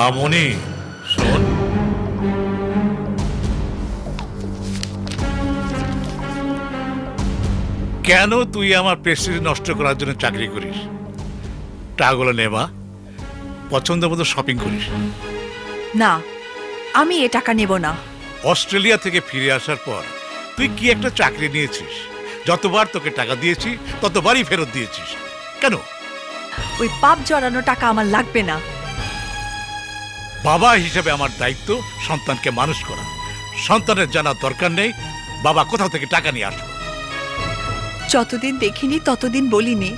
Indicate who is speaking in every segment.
Speaker 1: মামনি শোন, কেন তুই আমার প্রেস্টিজ নষ্ট করার জন্য চাকরি করিস? টাকাগুলো নেবা, পছন্দ মতো শপিং করিস।
Speaker 2: না, আমি এ টাকা নেব না।
Speaker 1: অস্ট্রেলিয়া থেকে ফিরে আসার পর তুই কি একটা চাকরি নিয়েছিস? যতবার তোকে টাকা দিয়েছি ততবারই ফেরত দিয়েছিস। কেন?
Speaker 2: ওই পাপ জড়ানো টাকা আমার লাগবে না।
Speaker 1: বাবা হিসেবে আমার দায়িত্ব সন্তানকে মানুষ করা। সন্তানের জানার দরকার নেই বাবা কোথাও থেকে টাকা নিয়ে আসবে।
Speaker 2: যতদিন দেখিনি ততদিন বলিনি,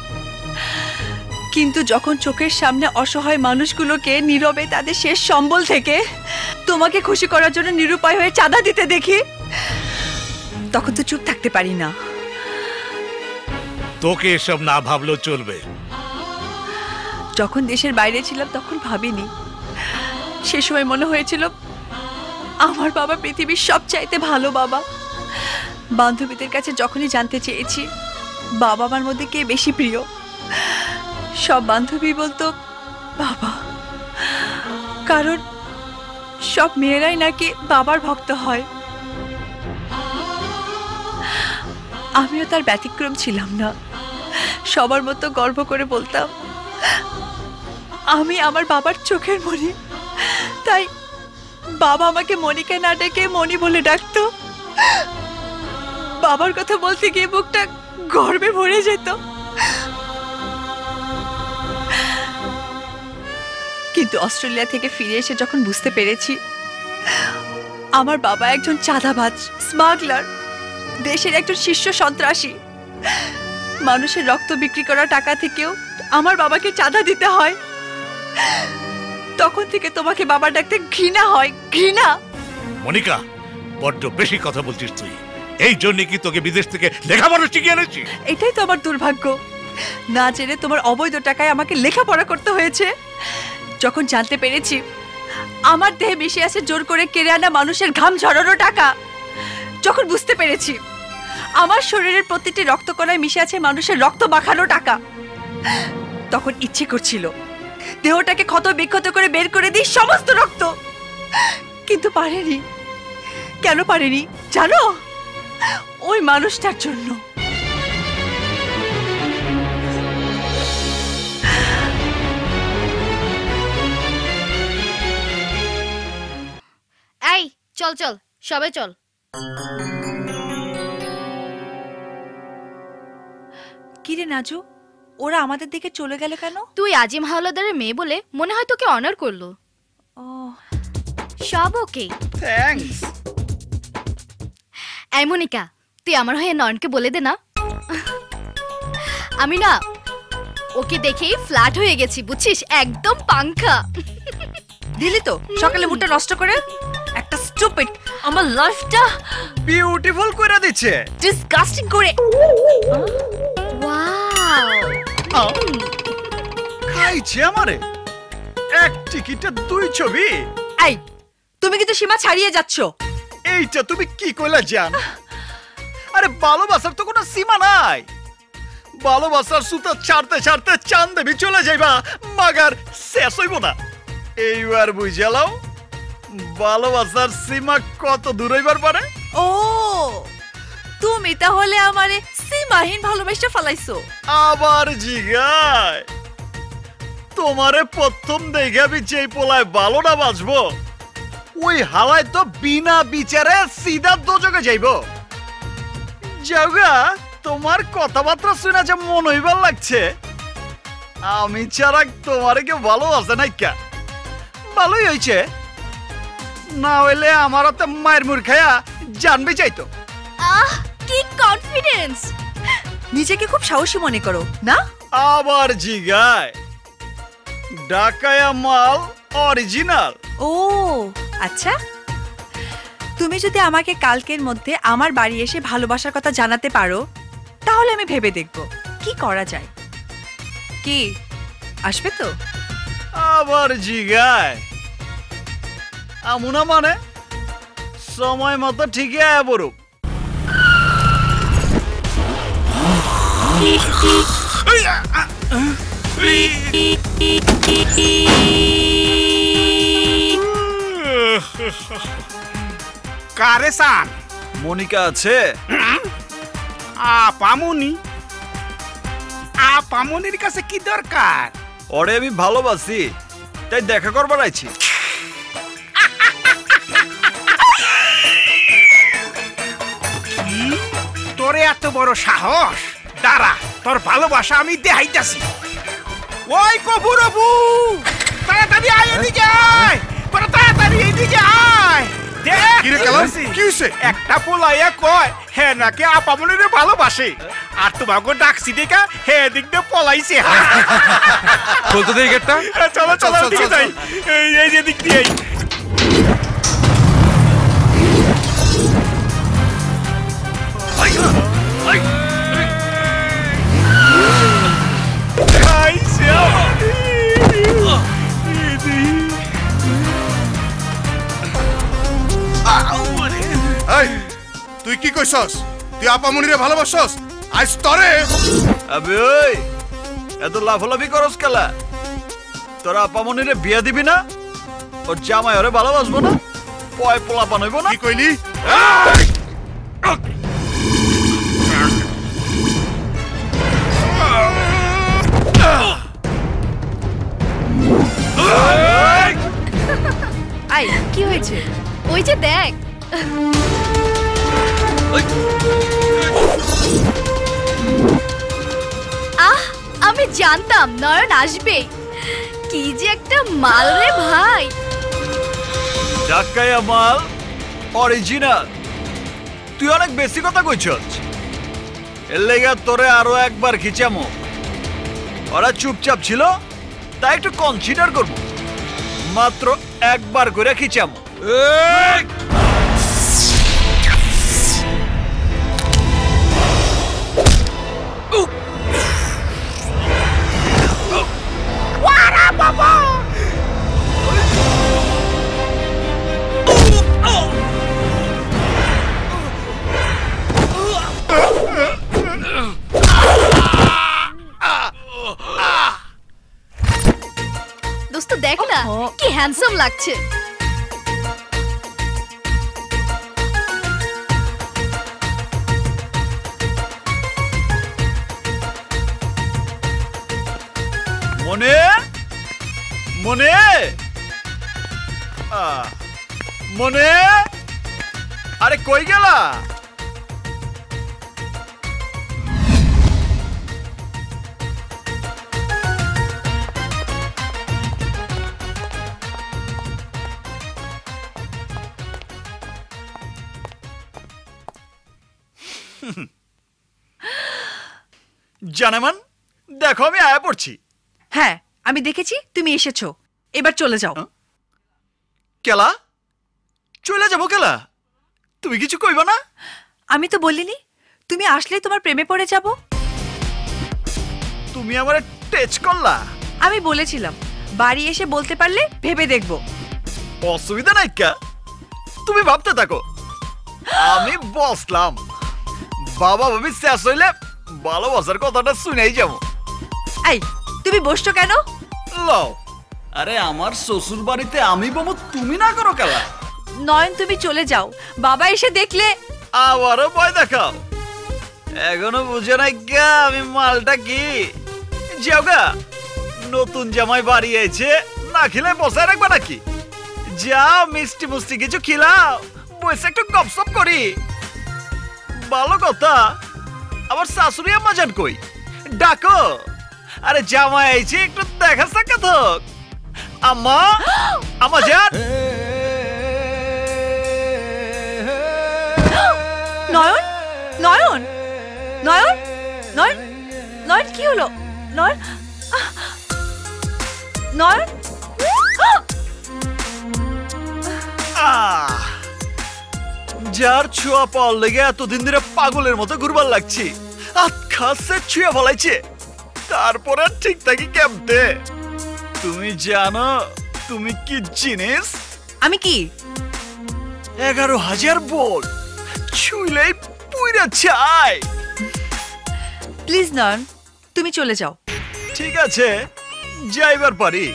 Speaker 2: কিন্তু যখন চোখের সামনে অসহায় মানুষগুলোকে নীরবে তাদের শেষ সম্বল থেকে তোমাকে খুশি করার জন্য নিরুপায় হয়ে চাঁদা দিতে দেখি, তখন তো চুপ থাকতে পারি না।
Speaker 1: তোকে এসব না ভাবলেও চলবে।
Speaker 2: যখন দেশের বাইরে ছিলাম তখন ভাবিনি। সে সময় মনে হয়েছিল আমার বাবা পৃথিবীর সবচাইতে ভালো বাবা। বান্ধবীদের কাছে যখনই জানতে চেয়েছি বাবা মার মধ্যে কে বেশি প্রিয়, সব বান্ধবী বলতো বাবা, কারণ সব মেয়েরাই নাকি বাবার ভক্ত হয়। আমিও তার ব্যতিক্রম ছিলাম না। সবার মতো গর্ব করে বলতাম আমি আমার বাবার চোখের মণি। তাই বাবা আমাকে মনিকা না ডেকে মনি বলে ডাকতো। বাবার কথা বলতে গিয়ে বুকটা গর্বে ভরে যেত। কিন্তু অস্ট্রেলিয়া থেকে ফিরে এসে যখন বুঝতে পেরেছি আমার বাবা একজন চাঁদাবাজ, স্মাগলার, দেশের একজন শীর্ষ সন্ত্রাসী, মানুষের রক্ত বিক্রি করা টাকা থেকেও আমার বাবাকে চাঁদা দিতে হয়, তখন থেকে তোমাকে বাবা ডাকতে ঘৃণা হয়। ঘৃণা।
Speaker 1: মনিকা, বড্ড বেশি কথা বলছিস তুই। এই জন্য কি তোকে বিদেশ থেকে লেখাপড়া শিখিয়ে এনেছি?
Speaker 2: এটাই তো আমার দুর্ভাগ্য। না জেনে তোমার অবৈধ টাকায় আমাকে লেখাপড়া করতে হয়েছে। যখন জানতে পেরেছি আমার দেহে মিশে আছে জোর করে কেড়ে আনা মানুষের ঘাম ঝরানো টাকা, যখন বুঝতে পেরেছি আমার শরীরের প্রতিটি রক্তকণায় মিশে আছে মানুষের রক্ত মাখানো টাকা, তখন ইচ্ছে করছিল দেহটাকে ক্ষত বিক্ষত করে বের করে দিই সমস্ত রক্ত। কিন্তু পারেনি। কেন পারেনি জানো? ওই মানুষটার জন্য।
Speaker 3: এই চল চল, সবে চল।
Speaker 2: কিরে নাজু, ওরা আমাদের দিকে চলে গেল কেন?
Speaker 3: তুই আজিম হাওলাদারের মেয়ে বলে মনে হয় তোকে অনার করলো।
Speaker 2: ও,
Speaker 3: সব ওকে।
Speaker 4: থ্যাঙ্কস।
Speaker 3: এই মনিকা, তুই আমার হয়ে নয়নকে বলে দে না। আমি না ওকে দেখেই ফ্ল্যাট হয়ে গেছি, বুঝছিস? একদম পাংখা।
Speaker 2: দিলি তো সকালে মুডটা নষ্ট করে। একটা স্টুপিড আমার লাইফটা
Speaker 4: বিউটিফুল করে দিচ্ছে।
Speaker 2: ডিসগাস্টিং করে।
Speaker 3: ওয়াও,
Speaker 4: খাইছে আমারে। এক টিকিটে দুই ছবি।
Speaker 2: এই তুমি কিন্তু সীমা ছাড়িয়ে যাচ্ছ।
Speaker 4: এইটা তুমি কি কইলা জান? আরে ভালোবাসার তো কোনো সীমা নাই। ভালোবাসার সুতা ছাড়তে ছাড়তে চাঁদ দেবী চলে যাইবা, মাগার শেষ হইব না। এইবার বুঝালাও ভালোবাসার সীমা কত দূর হইবার পারে।
Speaker 2: ও, তুমি তাহলে আমারে সীমাহীন ভালোবাসা ফলাইছো।
Speaker 4: আবার জিগায় তোমারে প্রথম দেখে আমি যেই পোলায় ভালো না বাঁচবো, ওই হাওয়ায় তো বিনা বিচারে সিধা দোজকে যাইব। জাগা, তোমার কথাবার্তা শুনে যে মন হইবার লাগছে আমি ছাড়া তোমারে কেউ ভালোবাসে নাই। কা ভালোই হয়েছে, না হইলে আমার হাতে মায়ের মুর খায়া জানবি চাইতো।
Speaker 3: আহ কি কনফিডেন্স!
Speaker 2: নিজেকে খুব সাহসী মনে করো না?
Speaker 4: আবার জিগায় ঢাকায়া মাল অরিজিনাল।
Speaker 2: ও আচ্ছা, তুমি যদি আমাকে কালকের মধ্যে আমার বাড়ি এসে ভালোবাসার কথা জানাতে পারো তাহলে আমি ভেবে দেখব কি করা যায়। কি আসবে তো?
Speaker 4: আবার জিগায় আমুনা মানে সময় মতো ঠিকই আয়া বড়।
Speaker 5: কারে সান
Speaker 4: মনিকা আছে?
Speaker 5: আপামনি, আপামনির কাছে কি দরকার?
Speaker 4: ওরে আমি ভালোবাসি, তাই দেখা করবার আইছি।
Speaker 5: তোরে এত বড় সাহস? দাঁড়া, তোর ভালোবাসা আমি দেখাইতাছি। ওই কবুরবু, তাড়াতাড়ি আয় এদিকে আয়, বড় তাড়াতাড়ি এদিকে আয়। দেখ
Speaker 6: কি রে কালাম, কি হইছে?
Speaker 5: একটা পোলাইয়া কয় হে নাকি আপামনিরে ভালোবাসে, আর তোমাকে ডাকছি দেখা হে দিক দিয়ে পলাইছে।
Speaker 6: বলতে দেই গেটটা।
Speaker 5: চলো চলো
Speaker 6: চল,
Speaker 5: দিকে
Speaker 6: চল,
Speaker 5: যাই, এই যে দিক দিয়ে।
Speaker 6: এই তুই কি কইছস? তুই আপামনিরে ভালোবাসছস? আজ তরে
Speaker 4: আবে ওই এত লাফালাফি করস কেলা? তোরা আপামনিরে বিয়া দিবি না? ওর জামাই ওরে ভালোবাসবো না? পয় পোলা বানাইবো না?
Speaker 6: কি কইলি?
Speaker 2: আই কি হয়েছে?
Speaker 3: ওই যে দেখ, আমি জানতাম নয়ন আসবে। কি যে একটা মাল রে ভাই।
Speaker 4: ঢাকাইয়া মাল অরিজিনাল। তুই অনেক বেশি কথা কইছস। এর লেগে তোরে আরো একবার খিচামো। ওরা চুপচাপ ছিল, তাই একটু কনসিডার করব। মাত্র একবার করে খিচামো।
Speaker 3: দোস্ত দেখ না কি হ্যান্ডসাম লাগছে।
Speaker 4: মনে মনে মনে, আরে কই গেলা? জানেমান, দেখো আমি আয়া পড়ছি।
Speaker 2: হ্যাঁ আমি দেখেছি তুমি এসেছো, এবার চলে যাও।
Speaker 4: কেলা চলে যাবো? কেলা তুমি কিছু কইবা না?
Speaker 2: আমি তো বলিনি তুমি আসলেই তোমার প্রেমে পড়ে যাব।
Speaker 4: তুমি আমার টেচ করলা।
Speaker 2: আমি বলেছিলাম বাড়ি এসে বলতে পারলে ভেবে দেখবো।
Speaker 4: অসুবিধা নাই কা, তুমি ভাবতে থাকো। আমি বসলাম, বাবা ভাবি শেষ হইলে ভালোবাসার কথাটা শুনেই যাবো।
Speaker 2: এই তুমি বসছো কেন?
Speaker 4: লও, আরে আমার শ্বশুর বাড়িতে আমি বমু, তুমি না করো কেলা?
Speaker 2: নয়ন তুমি চলে যাও, বাবা এসে দেখলে।
Speaker 4: আবারও ভয় দেখাও? এখনো বুঝে নাই গা আমি মালটা কি। যাও গা, নতুন জামাই বাড়ি আইছে, না খেলে বসায় রাখবা নাকি? যাও মিষ্টি মুষ্টি কিছু খিলাও, বসে একটু গপসপ করি। ভালো কথা, আবার শাশুড়ি আম্মা যান কই? ডাকো। আরে জামাই আইছে, একটু দেখা সাক্ষাৎ হোক। আম্মা, আম্মা যান।
Speaker 2: নয়ন নয়ন নয়ন নয়ন নয়ন কি হলো? নয়ন নয়ন
Speaker 4: যার ছোঁয়া পাওয়ার লেগে এতদিন ধরে পাগলের মতো ঘুরবার লাগছি, আখাসে ছুঁয়ে ফলাইছে, তারপরে ঠিক থাকি কেমতে? তুমি জানো তুমি কি জিনিস?
Speaker 2: আমি কি?
Speaker 4: 11,000 ভোল্ট ছুঁইলেই পুইরা চাই।
Speaker 2: প্লিজ নয়ন তুমি চলে যাও।
Speaker 4: ঠিক আছে যাইবার পারি,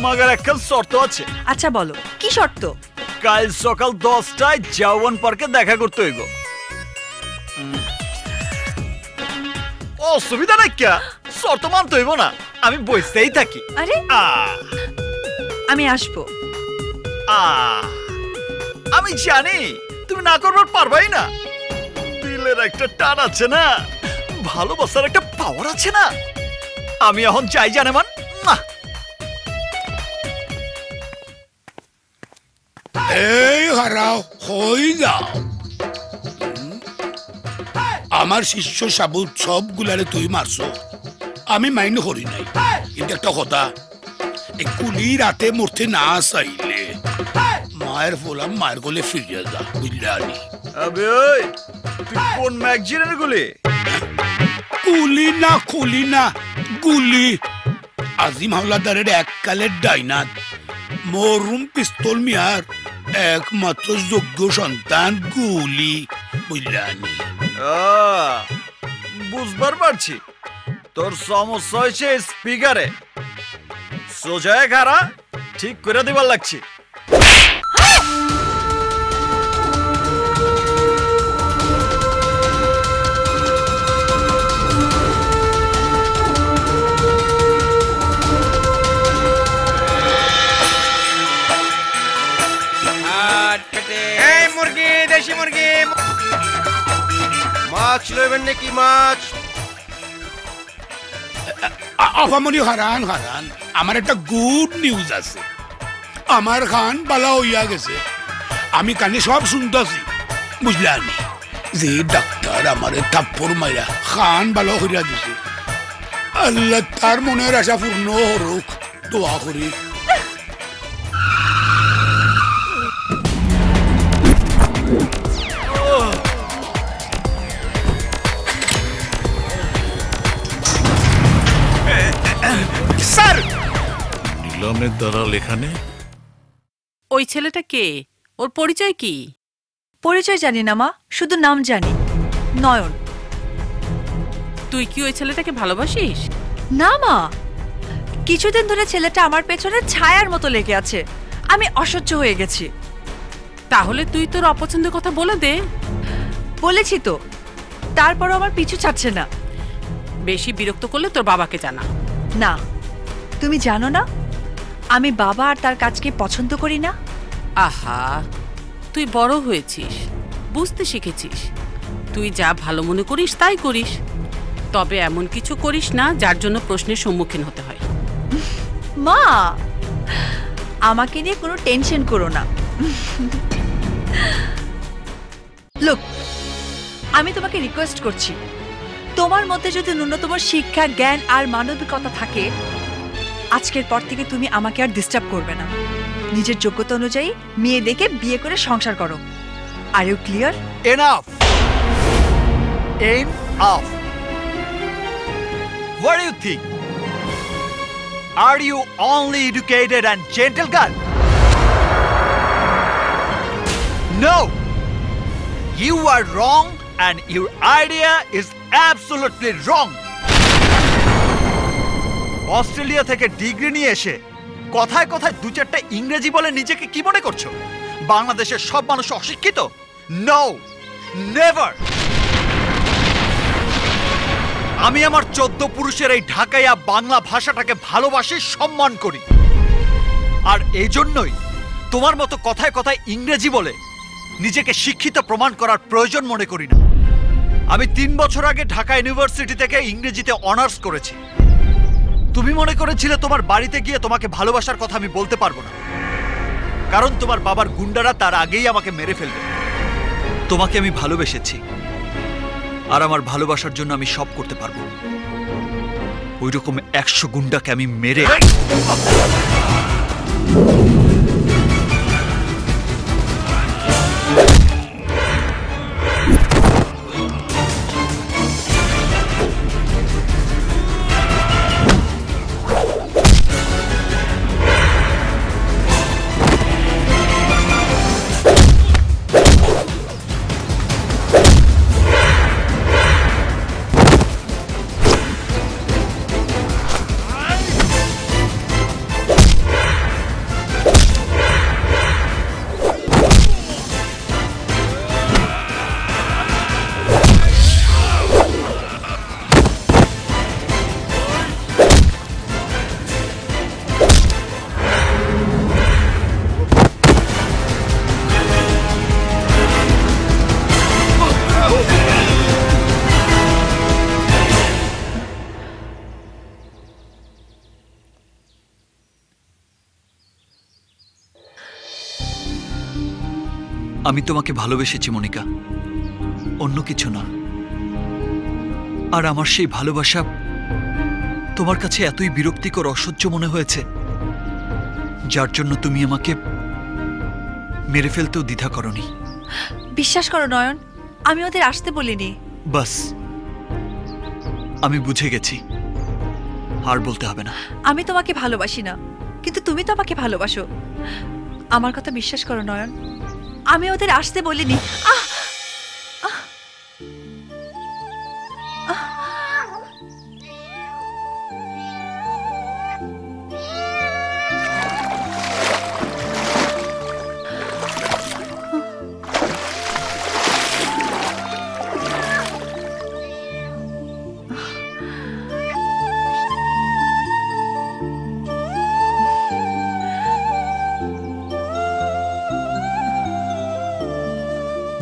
Speaker 4: মাগার একটা শর্ত আছে।
Speaker 2: আচ্ছা বলো কি শর্ত?
Speaker 4: কাল সকাল 10টায় যৌবন পার্কে দেখা করতে হইব। অসুবিধা নাই কে, শর্ত মানতে হইব না, আমি বসেই থাকি।
Speaker 2: আরে আমি আসবো।
Speaker 4: আমি জানি তুমি না করবার পারবাই না। দিলের একটা টান আছে না, ভালোবাসার একটা পাওয়ার আছে না। আমি এখন চাই জানেমান না।
Speaker 7: এই হারাও হই যাও। আমার শিষ্য সাবুত সবগুলারে তুই মারছ, আমি মাইন্ড করি নাই, কিন্তু একটা কথা, এই কুলি রাতে মরতে না চাইলে মায়ের ফোলাম মায়ের গলে ফিরিয়ে যা, বুঝলে আনি?
Speaker 4: আবে তুই কোন ম্যাগজিনের গুলি?
Speaker 7: কুলি না গুলি। আজিম হাওলাদারের এককালের ডাইনাত মরুম পিস্তল মিয়ার একমাত্র যোগ্য সন্তান গুলি, বুঝলে আনি?
Speaker 4: বুঝবার পারছি তোর সমস্যা হয়েছে স্পিকারে। সোজায় খারা ঠিক করে দিবার লাগছে।
Speaker 5: এই মুরগি, দেশি মুরগি। মাছ লইবেন নাকি মাছ?
Speaker 7: আফামনি হারান, আমার একটা গুড নিউজ আছে। আমার খান বালা হইয়া গেছে, আমি কানে সব শুনতেছি, বুঝলে আনি? যে ডাক্তার আমারে থাপ্পড় মাইরা খান বালা হইয়া দিছে, আল্লাহ তার মনের আশা পূর্ণ হরুক, দোয়া করি।
Speaker 5: স্যার,
Speaker 1: নিলামের দালাল এখানে?
Speaker 8: ওই ছেলেটা কে? ওর পরিচয় কি?
Speaker 2: পরিচয় জানি না মা, শুধু নাম জানি, নয়ন।
Speaker 8: তুই কি ওই ছেলেটাকে ভালোবাসিস?
Speaker 2: না মা, কিছুদিন ধরে ছেলেটা আমার পেছনে ছায়ার মতো লেগে আছে, আমি অসহ্য হয়ে গেছি।
Speaker 8: তাহলে তুই তোর অপছন্দের কথা বলে দে।
Speaker 2: বলেছি তো, তারপরও আমার পিছু ছাড়ছে না।
Speaker 8: বেশি বিরক্ত করলে তোর বাবাকে জানা।
Speaker 2: না, তুমি জানো না আমি বাবা আর তার কাজকে পছন্দ করি না।
Speaker 8: আহা, তুই বড় হয়েছিস, বুঝতে শিখেছিস। তুই যা ভালো মনে করিস তাই করিস, তবে এমন কিছু করিস না যার জন্য প্রশ্নের সম্মুখীন হতে হয়।
Speaker 2: মা, আমাকে নিয়ে কোনো টেনশন করো না। লুক, আমি তোমাকে রিকোয়েস্ট করছি, তোমার মধ্যে যদি ন্যূনতম শিক্ষা, জ্ঞান আর মানবিকতা থাকে, আজকের পর থেকে তুমি আমাকে আর ডিস্টার্ব করবে না। নিজের যোগ্যতা অনুযায়ী মেয়ে দেখে বিয়ে করে সংসার করো। Are you clear?
Speaker 4: Enough. Enough. What do you think? Are you only educated and gentle girl? No. You are wrong and your idea is absolutely wrong. Australia থেকে ডিগ্রি নিয়ে এসে কথায় কথায় দু চারটা ইংরেজি বলে নিজেকে কি মনে করছো? বাংলাদেশের সব মানুষ অশিক্ষিত? No, never. আমি আমার 14 পুরুষের এই ঢাকাইয়া বাংলা ভাষাটাকে ভালোবাসি, সম্মান করি। আর এই জন্যই তোমার মতো কথায় কথায় ইংরেজি বলে নিজেকে শিক্ষিত প্রমাণ করার প্রয়োজন মনে করি না। আমি 3 বছর আগে ঢাকা ইউনিভার্সিটি থেকে ইংরেজিতে অনার্স করেছি। তুমি মনে করেছিলে তোমার বাড়িতে গিয়ে তোমাকে ভালোবাসার কথা আমি বলতে পারবো না, কারণ তোমার বাবার গুন্ডারা তার আগেই আমাকে মেরে ফেলবে। তোমাকে আমি ভালোবেসেছি, আর আমার ভালোবাসার জন্য আমি সব করতে পারবো। ওইরকম 100 গুন্ডাকে আমি মেরে
Speaker 9: আমি তোমাকে ভালোবেসেছি মনিকা, অন্য কিছু না। আর আমার সেই ভালোবাসা তোমার কাছে এতই বিরক্তিকর, অসহ্য মনে হয়েছে, যার জন্য তুমি আমাকে মেরে ফেলতেও দ্বিধা করনি।
Speaker 2: বিশ্বাস করো নয়ন, আমি ওদের আসতে বলিনি।
Speaker 9: বাস, আমি বুঝে গেছি, আর বলতে হবে না।
Speaker 2: আমি তোমাকে ভালোবাসি না, কিন্তু তুমি তো আমাকে ভালোবাসো। আমার কথা বিশ্বাস করো নয়ন, আমি ওদের আসতে বলিনি।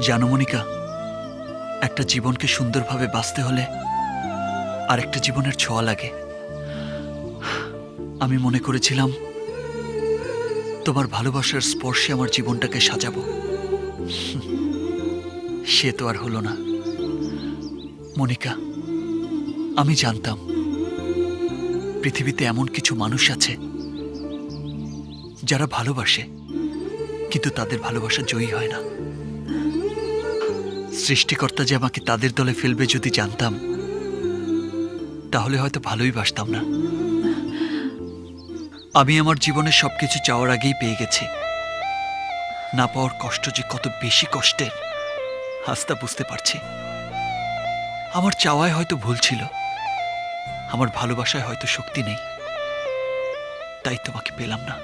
Speaker 9: জানো মনিকা, একটা জীবনকে সুন্দরভাবে বাঁচতে হলে আর একটা জীবনের ছোঁয়া লাগে। আমি মনে করেছিলাম তোমার ভালোবাসার স্পর্শে আমার জীবনটাকে সাজাবো, সে তো আর হলো না মনিকা। আমি জানতাম পৃথিবীতে এমন কিছু মানুষ আছে যারা ভালোবাসে, কিন্তু তাদের ভালোবাসা জয়ী হয় না। সৃষ্টিকর্তা যে আমাকে তাদের দলে ফেলবে যদি জানতাম, তাহলে হয়তো ভালোই বাসতাম না। আমি আমার জীবনে সবকিছু চাওয়ার আগেই পেয়ে গেছি। না পাওয়ার কষ্ট যে কত বেশি কষ্টের, আজ তা বুঝতে পারছি। আমার চাওয়ায় হয়তো ভুল ছিল, আমার ভালোবাসায় হয়তো শক্তি নেই, তাই তোমাকে পেলাম না।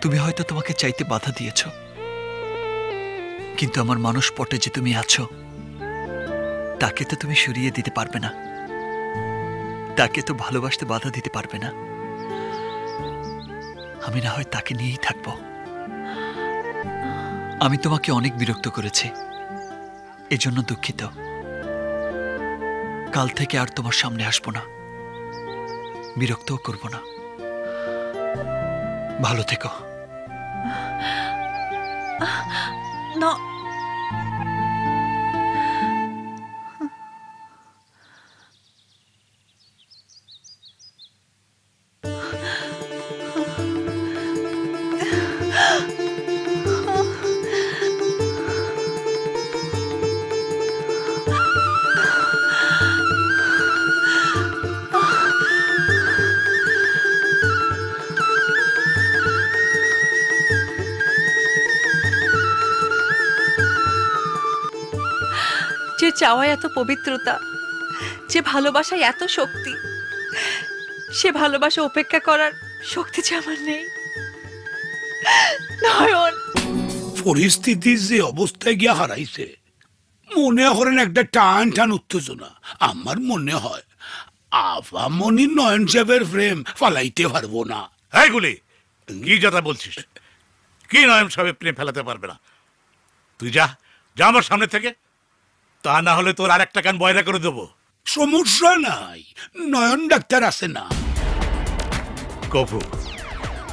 Speaker 9: তুমি হয়তো তোমাকে চাইতে বাধা দিয়েছ, কিন্তু আমার মানুষ পটে যে তুমি আছো, তাকে তো তুমি সরিয়ে দিতে পারবে না, তাকে তো ভালোবাসতে বাধা দিতে পারবে না। আমি না হয় তাকে নিয়েই থাকবো। আমি তোমাকে অনেক বিরক্ত করেছি, এজন্য দুঃখিত। কাল থেকে আর তোমার সামনে আসবো না, বিরক্তও করব না। ভালো থেকো।
Speaker 2: না, যে চাওয়ায় এত পবিত্রতা, যে ভালোবাসায় এত শক্তি, সে ভালোবাসা উপেক্ষা করার শক্তি যে আমার নেই নয়ন।
Speaker 7: পরিস্থিতির যে অবস্থায় গিয়া হারাইছে, মনে করেন একটা টান টান উত্তেজনা। আমার মনে হয় আফামনি নয়ন সাহেবের প্রেম ফালাইতে পারবো না।
Speaker 1: হ্যাঁ গুলি, কি কথা বলছিস? কি নয়ন সাহেব প্রেম ফেলাতে পারবে না? তুই যা, যা আমার সামনে থেকে, তা না হলে তোর আর একটা কান বয়রা করে দেবো।
Speaker 7: সমস্যা নাই, নয়ন ডাক্তার আছে না।
Speaker 1: কফু,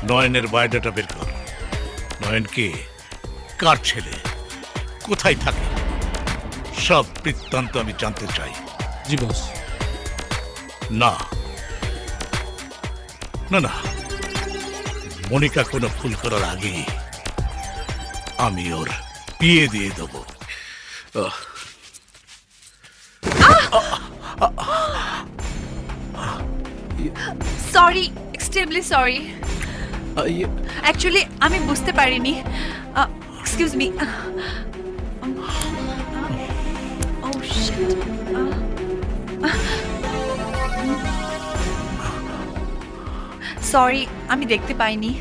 Speaker 1: নয়নের বায়োডাটা বের কর। নয়ন কে, কার ছেলে, কোথায় থাকে, সব বৃত্তান্ত আমি জানতে চাই।
Speaker 10: জি বস।
Speaker 1: না না না, মনিকা কোনো ভুল করার আগেই আমি ওর বিয়ে দিয়ে দেবো।
Speaker 2: Sorry, extremely sorry. অ্যাকচুয়ালি আমি বুঝতে পারিনি। Excuse me. সরি, আমি দেখতে পাইনি।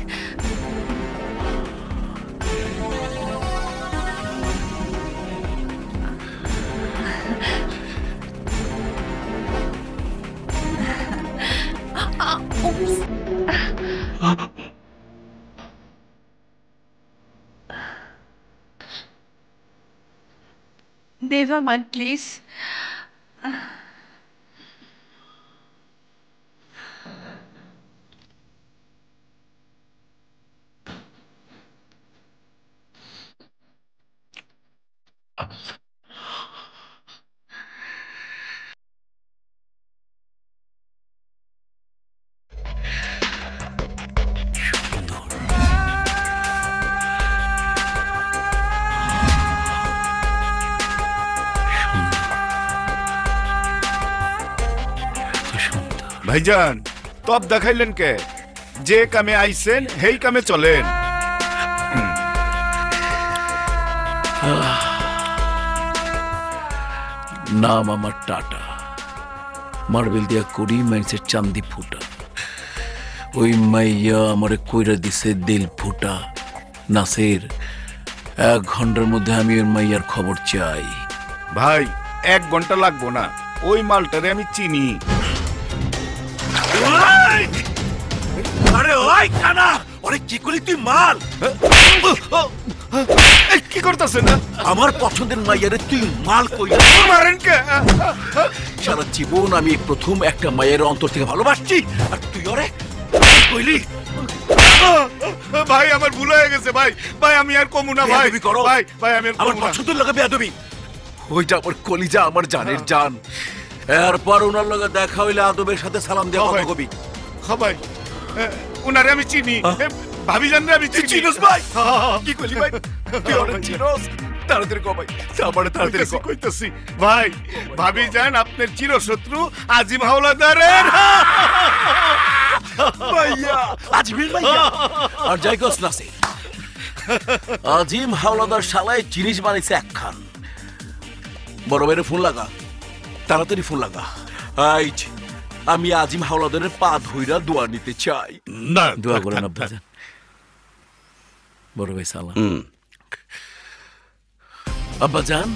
Speaker 2: Never mind, please.
Speaker 5: ভাইজান তব দেখাইলেন কে? যে কামে আইছেন সেই কামে চলেন।
Speaker 10: নাম আমার টাটা, মার্বেল দিয়া করি মাইন্সের চান্দি ফুটা। ওই মাইয়া আমারে কইরা দিছে দিল ফুটা। নাসির, 1 ঘন্টার মধ্যে আমি ওই মাইয়ার খবর চাই।
Speaker 5: ভাই 1 ঘন্টা লাগবো না, ওই মালটারে আমি চিনি।
Speaker 1: আরে ওই কানা, ওরে কি করলি তুই? মাল
Speaker 5: কি করতেছেন?
Speaker 10: আমার পছন্দের মাইয়ারে তুই মাল কইরা
Speaker 5: মারেন কে?
Speaker 10: সারা জীবন আমি প্রথম একটা মায়ের অন্তর থেকে ভালোবাসছি, আর তুই ওরে কইলি?
Speaker 5: ভাই আমার ভুল হয়ে গেছে ভাই, ভাই আমি আর কমু না ভাই। ভাই ভাই আমি
Speaker 10: আমার পছন্দের লগে বেয়াদবি, ওইটা আমার কলিজা, আমার জানের জান। এরপর ওনার লগে দেখা হইলে আদবের সাথে সালাম দেওয়া কথা কবি।
Speaker 5: হ্যাঁ ভাই, উনারে আমি চিনি, ভাবি জানলে আমি চিনি।
Speaker 10: চিনোস ভাই? কি কইলি ভাই? তুই অনেক চিনোস? তাড়াতাড়ি কো ভাই, আমার তাড়াতাড়ি
Speaker 5: কইতাছি ভাই। ভাবি জান আপনার চিরশত্রু আজিম হাওলাদারের
Speaker 10: ভাইয়া, আজিমের ভাইয়া। আর যাই কস নাসির, আজিম হাওলাদার শালায় জিনিস বানাইছে একখান। বড় ভাইয়ের ফোন লাগা, তাড়াতাড়ি ফোন লাগা। আইজ আমি আজিম হাওলাদারের পা ধইরা দোয়া নিতে চাই।
Speaker 1: না,
Speaker 10: দোয়া করেন আব্বাজান। বড় ভাই সালাম। আব্বাজান,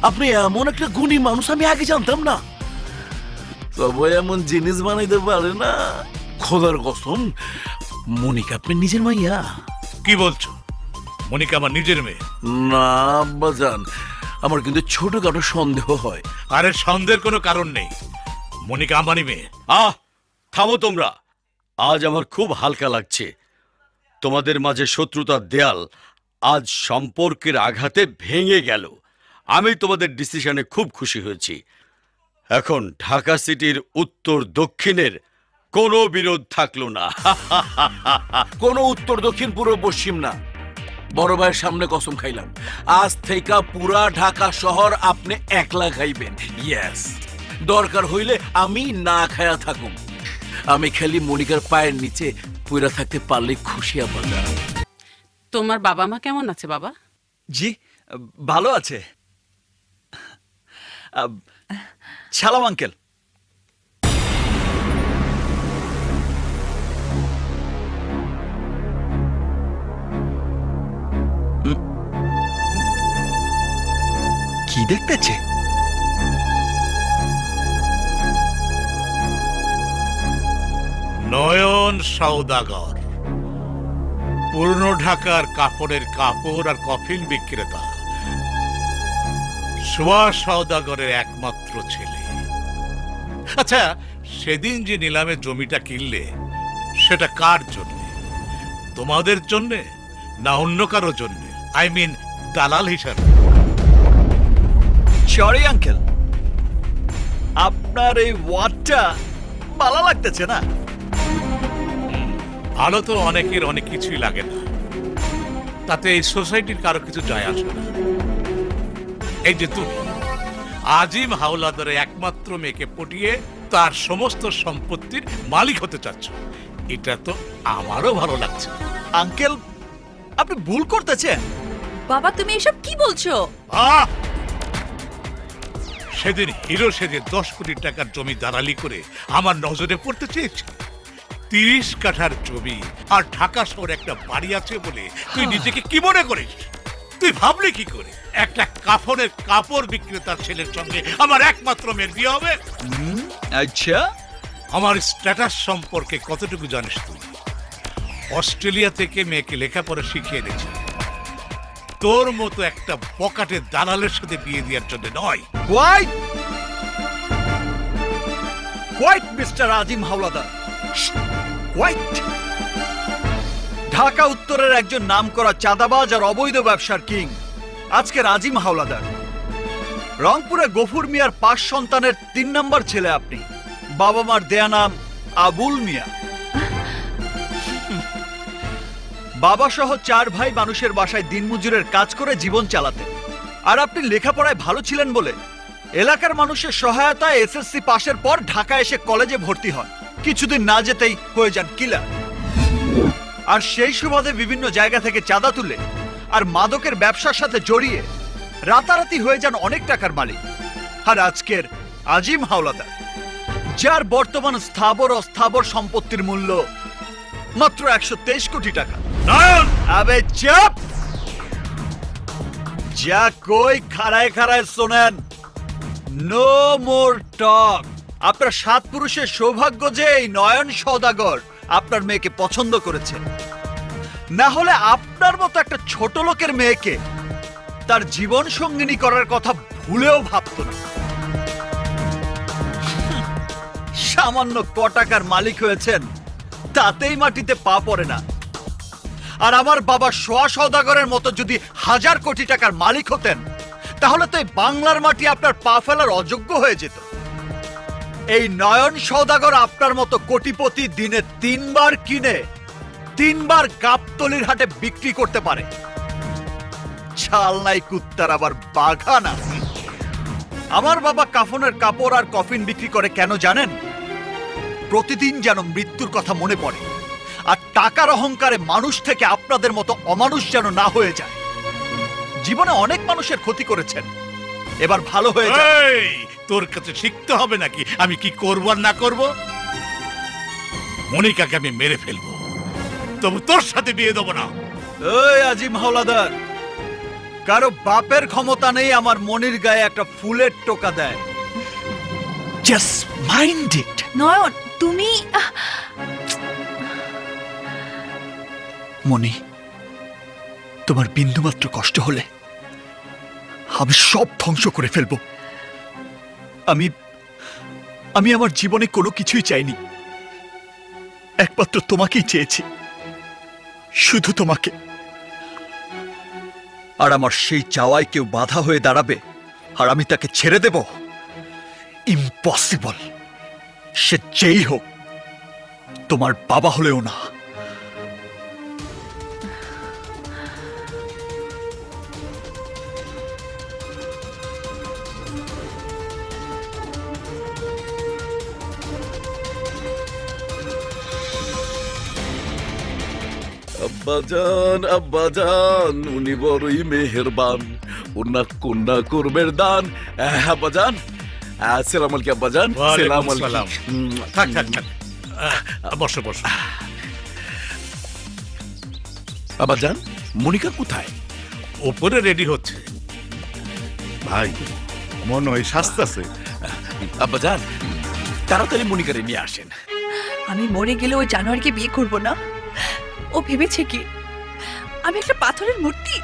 Speaker 10: আপনি এমন একটা গুণী মানুষ আমি আগে জানতাম না। সবাই এমন জিনিস বানাইতে পারে না। খোদার কসম, মনিকা আপনি নিজের মাইয়া?
Speaker 1: কি বলছো? মনিকা আমার নিজের মেয়ে?
Speaker 10: না আব্বাজান, আমার কিন্তু ছোটখাটো সন্দেহ হয়।
Speaker 1: আরে সন্দেহের কোনো কারণ নেই, মনিকা আমারই মেয়ে।
Speaker 4: থামো তোমরা, আজ আমার খুব হালকা লাগছে। তোমাদের মাঝে শত্রুতার দেয়াল আজ সম্পর্কের আঘাতে ভেঙে গেল। আমি তোমাদের ডিসিশনে খুব খুশি হয়েছি। এখন ঢাকা সিটির উত্তর দক্ষিণের কোনো বিরোধ থাকলো না।
Speaker 10: কোনো উত্তর দক্ষিণ পূর্ব পশ্চিম না। বড় ভাইয়ের সামনে কসম খাইলাম, আজ থেকে পুরা ঢাকা শহর আপনি একলা খাইবেন। ইয়েস, দরকার হইলে আমি না খায়া থাকুম। আমি খালি মনিকার পায়ের নিচে পুরা থাকতে পারলে খুশি। আব্বাজান,
Speaker 8: তোমার বাবা মা কেমন আছে বাবা?
Speaker 9: জি ভালো আছে। সালাম আঙ্কেল। কি দেখতেছে?
Speaker 1: নয়ন সওদাগর, পুরনো ঢাকার কাপড়ের কাপড় আর কফিন বিক্রেতা, সুভাষ সওদাগরের একমাত্র ছেলে। আচ্ছা, সেদিন যে নিলামে জমিটা কিনলে সেটা কার জন্য? তোমাদের জন্য না অন্য কারো জন্য? আই মিন দালাল হিসাবে?
Speaker 9: সরি আঙ্কেল, আপনার এই ওয়ার্ডটা ভালো লাগতেছে না।
Speaker 1: ভালো তো অনেকের অনেক কিছুই লাগে না, তাতে এই সোসাইটির কারো কিছু যায় আসে না। এই যে তুমি আজিম হাওলাদারের একমাত্র মেয়েকে পটিয়ে তার সমস্ত সম্পত্তির মালিক হতে চাচ্ছ, এটা তো আমারও ভালো লাগছে।
Speaker 9: আঙ্কেল, আপনি ভুল করতেছেন।
Speaker 2: বাবা তুমি এসব কি বলছো?
Speaker 1: সেদিন হিরো সেজে 10 কোটি টাকার জমি দালালি করে আমার নজরে পড়তে চেয়েছি। 30 কাঠার জমি আর ঢাকা শহরে একটা বাড়ি আছে বলে তুই নিজেকে কি মনে করিস? তুই ভাবলি কি করে একটা কাফনের কাপড় বিক্রেতার ছেলের সঙ্গে আমার একমাত্র মেয়ের বিয়ে হবে?
Speaker 9: আচ্ছা,
Speaker 1: আমার স্ট্যাটাস সম্পর্কে কতটুকু জানিস তুই? অস্ট্রেলিয়া থেকে মেয়েকে লেখাপড়া শিখিয়ে দিয়েছে, তোর মতো একটা পকেটে দালালের সাথে বিয়ে দেওয়ার জন্য নয়।
Speaker 9: কোয়াইট মিস্টার আজিম হাওলাদার, কোয়াইট। ঢাকা উত্তরের একজন নামকরা চাঁদাবাজ আর অবৈধ ব্যবসার কিং আজকের আজিম হাওলাদার। রংপুরে গফুর মিয়ার 5 সন্তানের 3 নম্বর ছেলে আপনি। বাবা মার দেয়া নাম আবুল মিয়া। বাবা সহ 4 ভাই মানুষের বাসায় দিনমজুরের কাজ করে জীবন চালাতেন। আর আপনি লেখাপড়ায় ভালো ছিলেন বলে এলাকার মানুষের সহায়তায় এসএসসি পাশের পর ঢাকা এসে কলেজে ভর্তি হন।
Speaker 4: কিছুদিন না যেতেই হয়ে যান কিলার। আর সেই সুবাদে বিভিন্ন জায়গা থেকে চাঁদা তুলে আর মাদকের ব্যবসার সাথে জড়িয়ে রাতারাতি হয়ে যান অনেক টাকার মালিক। আর আজকের আজিম হাওলাদার, যার বর্তমান স্থাবর অস্থাবর সম্পত্তির মূল্য মাত্র 123 কোটি টাকা। আবে চুপ! যা কই খাড়ায় খাড়ায় শোনেন, নো মোর টক। আপনার 7 পুরুষের সৌভাগ্য যে এই নয়ন সওদাগর আপনার মেয়েকে পছন্দ করেছে, না হলে আপনার মতো একটা ছোট লোকের মেয়েকে তার জীবন সঙ্গিনী করার কথা ভুলেও ভাবত না। সামান্য ক টাকার মালিক হয়েছেন, তাতেই মাটিতে পা পড়ে না। আর আমার বাবা সোয়া সওদাগরের মতো যদি 1000 কোটি টাকার মালিক হতেন, তাহলে তো এই বাংলার মাটি আপনার পা ফেলার অযোগ্য হয়ে যেত। এই নয়ন সওদাগর আপনার মতো কোটিপতি দিনে 3 বার কিনে 3 বার গাবতলির হাটে বিক্রি করতে পারে। ছাল নাই কুত্তার আবার বাঘা না। আমার বাবা কাফনের কাপড় আর কফিন বিক্রি করে কেন জানেন? প্রতিদিন যেন মৃত্যুর কথা মনে পড়ে, আর টাকার অহংকারে মানুষ থেকে আপনাদের মতো অমানুষ যেন না হয়ে যায়। জীবনে অনেক মানুষের ক্ষতি করেছেন, এবার ভালো হয়ে যায়।
Speaker 1: তোর কাছে শিখতে হবে নাকি আমি কি করব আর না করব? মনিকাকে আমি মেরে ফেলবো, তবু তোর সাথে বিয়ে দেবো না।
Speaker 4: ওই আজিম হাওলাদার, কারো বাপের ক্ষমতা নেই আমার মনির গায়ে একটা ফুলের টোকা দেয়। Just mind it.
Speaker 2: নয়ন, তুমি
Speaker 9: মনি, তোমার বিন্দুমাত্র কষ্ট হলে আমি সব ধ্বংস করে ফেলবো। আমি আমার জীবনে কোনো কিছুই চাইনি, একমাত্র তোমাকেই চেয়েছি, শুধু তোমাকে। আর আমার সেই চাওয়ায় কেউ বাধা হয়ে দাঁড়াবে আর আমি তাকে ছেড়ে দেব? ইম্পসিবল। সে যেই হোক, তোমার বাবা হলেও না।
Speaker 10: আব্বাজান উনি বড়ই মেহেরবান, উনার কন্যা করবের দান। আব্বাজান, আসসালামু আলাইকুম। আব্বাজান, সালাম আলাইকুম।
Speaker 1: থাক থাক থাক, বসো বসো।
Speaker 10: আব্বাজান, মনিকা কোথায়?
Speaker 1: উপরে রেডি হচ্ছে।
Speaker 6: ভাই মনে হয় শাস্তাছে।
Speaker 10: আব্বাজান, তাড়াতাড়ি মনিকারে নিয়ে আসেন।
Speaker 2: আমি মরে গেলে ওই জানোয়ারকে বিয়ে করব না? ও ভেবেছে কি আমি একটা পাথরের মূর্তি?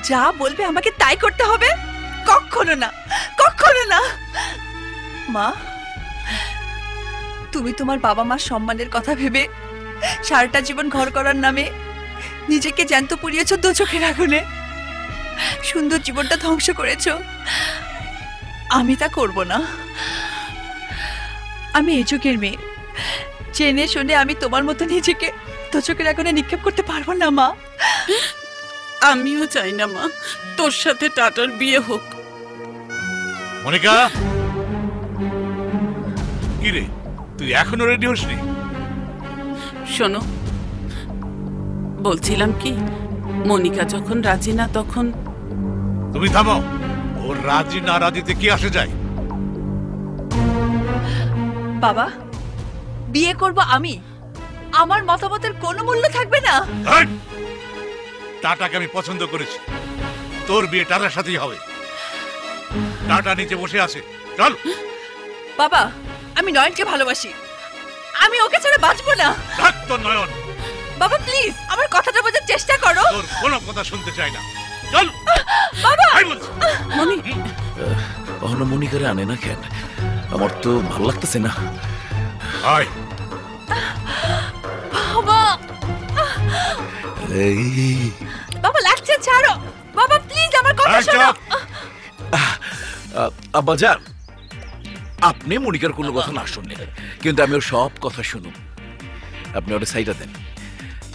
Speaker 2: যা বলবে আমাকে তাই করতে হবে? কখনো না, কখনো না। মা, তুমি তোমার বাবা মার সম্মানের কথা ভেবে সারাটা জীবন ঘর করার নামে নিজেকে জ্যান্ত পুড়িয়েছো দু চোখের আগুনে। সুন্দর জীবনটা ধ্বংস করেছো। আমি তা করব না। আমি এই যুগের মেয়ে, জেনে শুনে আমি তোমার মতো নিজেকে দু চোখের আগুনে নিক্ষেপ করতে পারবো না মা।
Speaker 8: আমিও চাই না মা তোর সাথে টাটার বিয়ে হোক।
Speaker 1: মনিকা, কি রে, তুই এখনো রেডি হসনি?
Speaker 8: শোনো, বলছিলাম কি, মনিকা যখন রাজি না তখন।
Speaker 1: তুমি থামো। ওর রাজি না রাজিতে কি আসে যায়?
Speaker 2: বাবা, বিয়ে করব আমি, আমার মতামতের কোনো মূল্য থাকবে না।
Speaker 1: টাটাকে আমি পছন্দ করেছি, তোর বিয়ে টাটার সাথেই হবে। টাটা নিচে বসে আছে, চল।
Speaker 2: বাবা, আমি নয়নকে ভালোবাসি, আমি ওকে ছাড়া বাঁচবো না।
Speaker 1: থাক তোর নয়ন।
Speaker 2: বাবা প্লিজ আমার কথাটা বোঝার চেষ্টা করো।
Speaker 1: তোর কোনো কথা শুনতে চাই না, চল।
Speaker 2: বাবা,
Speaker 8: মনি,
Speaker 10: কখনো মনিকারে আনে না কেন? আমার তো ভালো লাগতেছে না।
Speaker 1: আয়।
Speaker 2: বাবা, বাবা লাগছে, ছাড়ো। বাবা প্লিজ আমার কথা শোনো।
Speaker 10: আব্বাজান, আপনি মনিকার কোনো কথা না শুনলেন, কিন্তু আমি ওর সব কথা শুনুন। আপনি ওটা সাইডা দেন,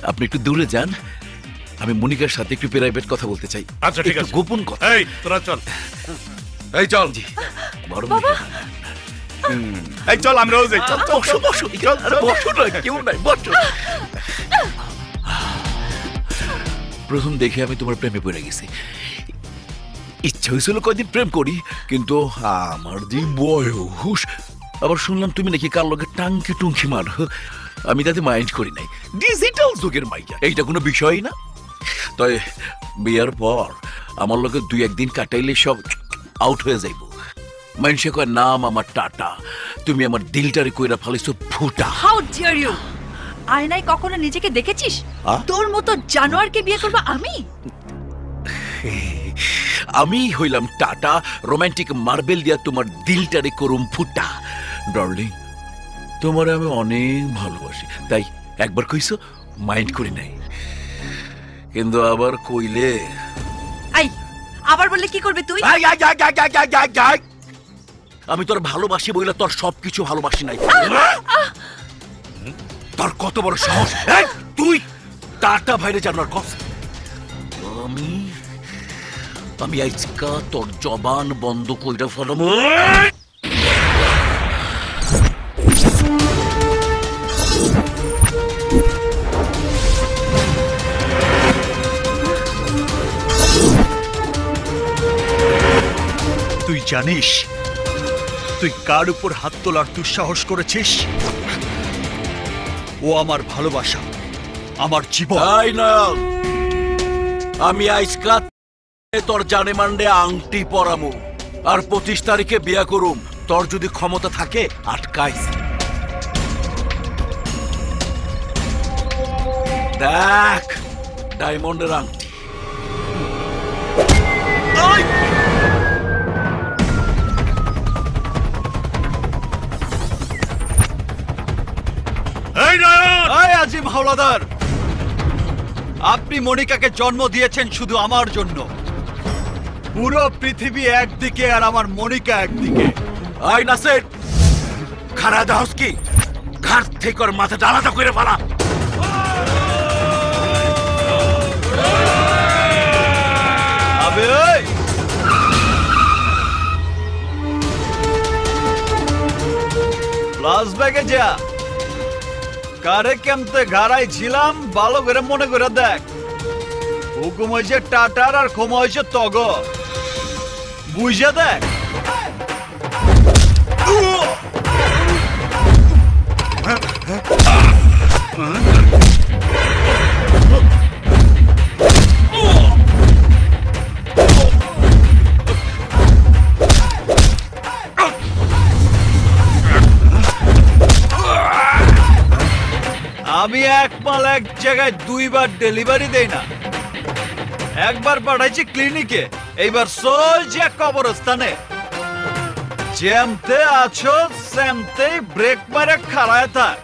Speaker 10: আপনি একটু দূরে যান। আমি মনিকার সাথে একটু প্রাইভেট কথা বলতে চাই।
Speaker 1: আচ্ছা ঠিক আছে,
Speaker 10: গোপন কথা।
Speaker 1: এই তোরা চল।
Speaker 10: এই চল জি। বড়
Speaker 2: বাবা,
Speaker 5: এই চল আমরাও যাই, চল চল
Speaker 10: বসো বসো বসো না, কেউ নাই, বসো। প্রথম দেখে আমি তোমার প্রেমে পড়ে গেছি। ইচ্ছা হয়েছিল কয়দিন প্রেম করি, কিন্তু আমার যে বয়স, আবার শুনলাম তুমি নাকি কার লোকের টাঙ্কি টুঙ্কি মারো, আমি তাতে মাইন্ড করি নাই। ডিজিটাল যুগের মাইয়া, এইটা কোনো বিষয়ই না। তাই বিয়ার পর আমার লোকের 2-1 দিন কাটাইলে সব আউট হয়ে যাইব। মানুষে কয় নাম আমার টাটা, তুমি আমার দিলটারে কইরা ফালাইছো ফুটা।
Speaker 2: How dare you! আয়নায় কখনো নিজেকে দেখেছিস? তোর মতো জানোয়ারকে বিয়ে করব আমি?
Speaker 10: আমি হইলাম টাটা, রোমান্টিক মার্বেল দিয়া তোমার দিলটারে করুম ফুটা। ডার্লিং, তোমারে আমি অনেক ভালোবাসি, তাই একবার কইছো মাইন্ড করি নাই, কিন্তু আবার কইলে
Speaker 2: আই আবার বললে কি করবে তুই?
Speaker 10: আমি তোর ভালোবাসি বইলে তোর সবকিছু ভালোবাসি নাই। তোর কত বড় সাহস তুই টাটা ভাইরে জানার কস? আমি আজকা তোর জবান বন্ধ কইরা ফেলাম।
Speaker 9: তুই জানিস তুই কার উপর হাত তোলার দুঃসাহস করেছিস? ও আমার ভালোবাসা, আমার জীবন।
Speaker 10: আমি আজকা তোর জানে মান্ডে আংটি পরামু আর 25 তারিখে বিয়া করুম। তোর যদি ক্ষমতা থাকে আটকাইস। দেখ ডায়মন্ডের আংটি।
Speaker 9: আজিম হাওলাদার, আপনি মনিকাকে জন্ম দিয়েছেন শুধু আমার জন্য। পুরো পৃথিবী একদিকে আর আমার মনিকা একদিকে।
Speaker 10: আই নাসের খারা দাহস কি ঘাট থেকে ওর মাথাটা আলাদা করে ফেলা।
Speaker 9: আবে ওই প্লাস ব্যাগে যা, কারে কেমতে ঘাড়াই ছিলাম ভালো করে মনে করে দেখ। হুকুম হয়েছে টাটার আর ক্ষমা হয়েছে তগ, বুঝে দেখ। আমি এক মাল এক জায়গায় 2 বার ডেলিভারি দেই না। একবার পাঠাইছি ক্লিনিকে, এইবার চলছে কবরস্থানে। যেমতে আছো সেমতেই ব্রেক মারে খাড়ায় থাক।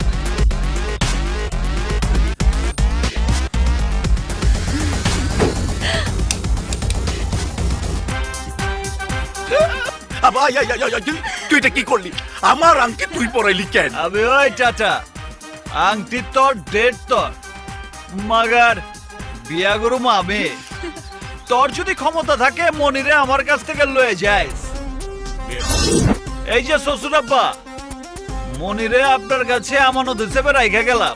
Speaker 10: তুই এটা কি করলি? আমার আংটি তুই পরাইলি কেন?
Speaker 9: আবে ওই টাটা, আংটি তোর ডেট তোর, মাগার বিয়া করুম আমি। তোর যদি ক্ষমতা থাকে মনিরে আমার কাছ থেকে লয়ে যাইস। এই যে শ্বশুর আব্বা, মনিরে আপনার কাছে আমানত হিসেবে রাইখা গেলাম।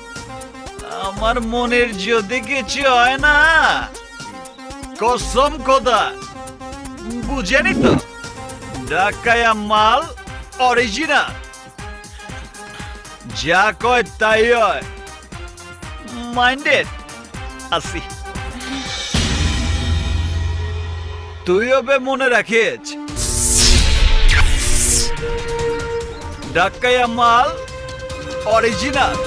Speaker 9: আমার মনির যদি কিছু হয় না, কসম খোদা বুঝেনি তো, ঢাকায়া মাল অরিজিনাল, যা কয় তাই হয়। মাইন্ডেড আসি। তুইও বে মনে রাখিস, ঢাকায়া মাল অরিজিনাল।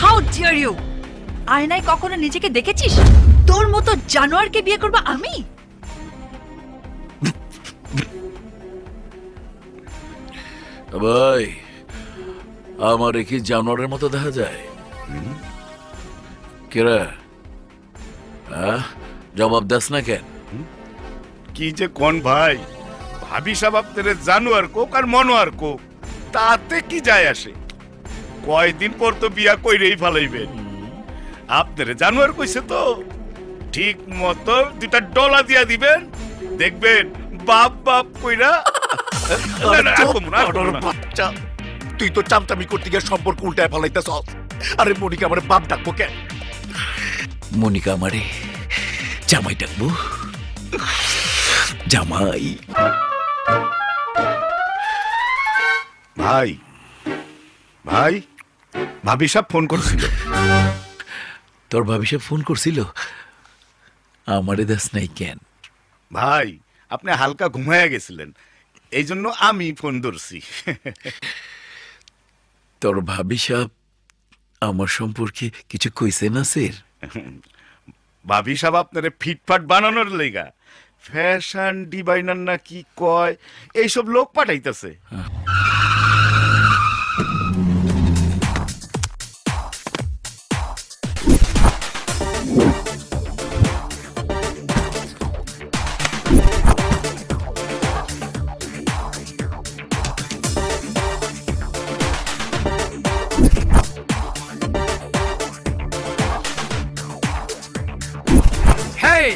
Speaker 2: How dare you! আয়নায় কখনো নিজেকে দেখেছিস? তোর মতো জানোয়ারকে বিয়ে করব আমি?
Speaker 10: ভাই, আমার কি জানোয়ারের মতো দেখা যায়? কেরা জবাব দাস না কেন?
Speaker 5: কি যে কোন ভাই, ভাবি সাহেব আপনার জানোয়ার কোক আর মনোয়ার কোক তাতে কি যায় আসে? কয়দিন পর তো বিয়া কইরেই ফেলাইবেন। আপনার জানোয়ার কইছে তো ঠিক মতো 2টা ডলা দিয়া দিবেন, দেখবেন বাপ বাপ কইরা।
Speaker 10: বাচ্চা, তুই তো চামচামি করতে গিয়ে সম্পর্ক উল্টায় ফেলাইতেছ। আরে মনিকা আমার বাপ ডাকবো কেন? মনিকা আমারে জামাই ডাকবো। জামাই।
Speaker 5: ভাই ভাই ভাবি সাহেব ফোন করছিল।
Speaker 10: তোর ভাবি সাহেব ফোন করছিল? আমারে দাস নাই কেন?
Speaker 5: ভাই আপনি হালকা ঘুমায়া গেছিলেন, এই জন্য আমি ফোন ধরছি।
Speaker 10: তোর ভাবি সাহেব আমার সম্পর্কে কিছু কইছে না স্যার?
Speaker 5: ভাবি সাহেব আপনারে ফিটফাট বানানোর লেগা ফ্যাশন ডিজাইনার না কি কয় এইসব লোক পাঠাইতেছে।
Speaker 11: Hey,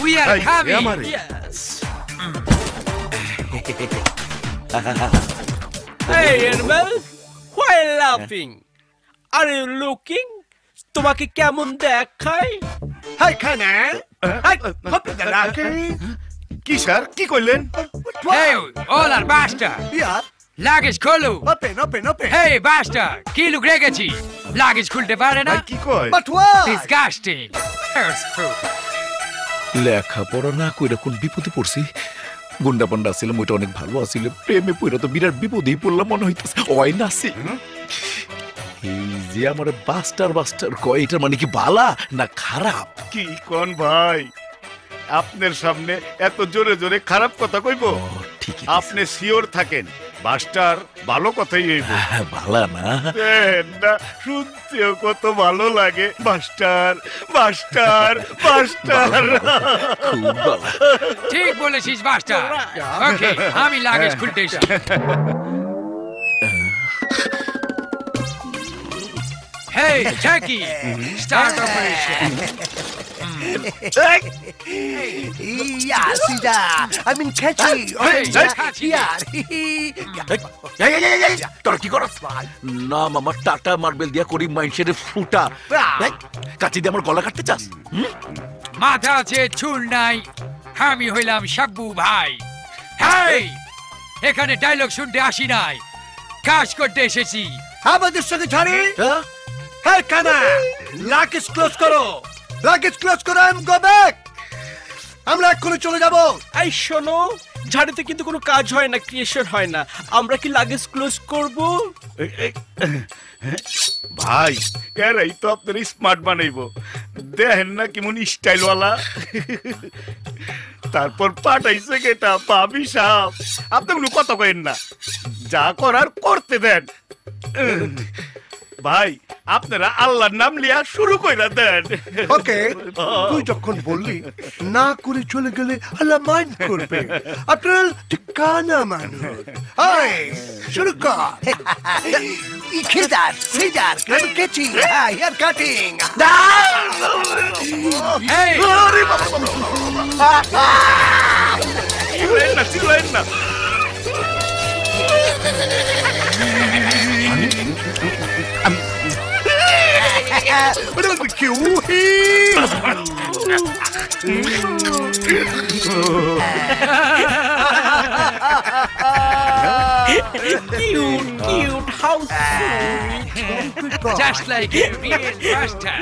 Speaker 11: we are
Speaker 5: Hey,
Speaker 11: coming.
Speaker 5: Amari.
Speaker 11: Yes. Hey, Animal, why laughing? Are you looking? তোমাকে কেমন দেখায়?
Speaker 5: হাই খানা কি স্যার কি কইলেন?
Speaker 11: Hey, all are basta. Luggage খোলো। Hey, basta, কি লুক রেখেছি? Luggage খুলতে পারে না?
Speaker 5: কি কয়?
Speaker 11: Disgusting. Here's proof.
Speaker 10: লেখাপড়া না কইরা কোন বিপদে পড়ছি। গুন্ডা পান্ডা ছিলাম, ওইটা অনেক ভালো আছিল। প্রেমে পড়া তো বিরাট বিপদেই পড়লাম মনে হইতেছে। ওই নাসি এই যে আমার বাস্টার বাস্টার কয়, এটা মানে কি বালা না খারাপ?
Speaker 5: কি কোন ভাই, আপনার সামনে এত জোরে জোরে খারাপ কথা কইব? আপনি শিওর থাকেন বাস্টার ভালো কথাই হইব।
Speaker 10: বালা না
Speaker 5: না, শুনতেও কত ভালো লাগে। Buster buster buster.
Speaker 10: খুব বালা।
Speaker 11: ঠিক বলেছিস বাস্টা। ওকে, আমি লাগেজ খুলতে এসেছি। Hey, Jackie, start operation.
Speaker 12: Yeah, see that? I mean, catchy.
Speaker 10: তোর কি করস? না মামা, টাটা মার্বেল দিয়া করি মাইন্ডসের ফুটা। কাচি দিয়ে আমার গলা কাটতে চাস?
Speaker 11: মাথা আছে, চুল নাই। আমি হইলাম সাব্বু ভাই। হেই, এখানে ডায়লগ শুনতে আসি নাই, কাজ করতে এসেছি।
Speaker 12: আমাদের সঙ্গে ঝাড়ি। হ্যাঁ কানা, লাগেজ ক্লোজ করো। লাগেজ ক্লোজ করো, আই এম গো ব্যাক। আমরা এক্ষুনি চলে যাব।
Speaker 11: এই শোনো, ঝাড়িতে কিন্তু কোনো কাজ হয় না, ক্রিয়েশন হয় না। আমরা কি লাগেজ ক্লোজ করব?
Speaker 5: ভাই এরাই তো আপনার স্মার্ট বানাইবো। দেখেন না কেমন স্টাইলওয়ালা। তারপর পাঠাইছে কেটা ভাবি সাহেব। আপনি কোনো কথা কইেন না, যা করার করতে দেন। ভাই আপনারা আল্লাহর নাম লিয়া শুরু কইরা দেন।
Speaker 12: ওকে, তুই যখন বললি না করে চলে গেলে আল্লাহ মাইন্ড করবে। আপনার ঠিকানা মানুষ। হাই, শুরু কর। ইখেদার সিদার কেচি হেয়ার কাটিং।
Speaker 11: হেই,
Speaker 5: চিল্লাইন না, চিল্লাইন না।
Speaker 11: Cute, cute, how sweet. Just like a real master.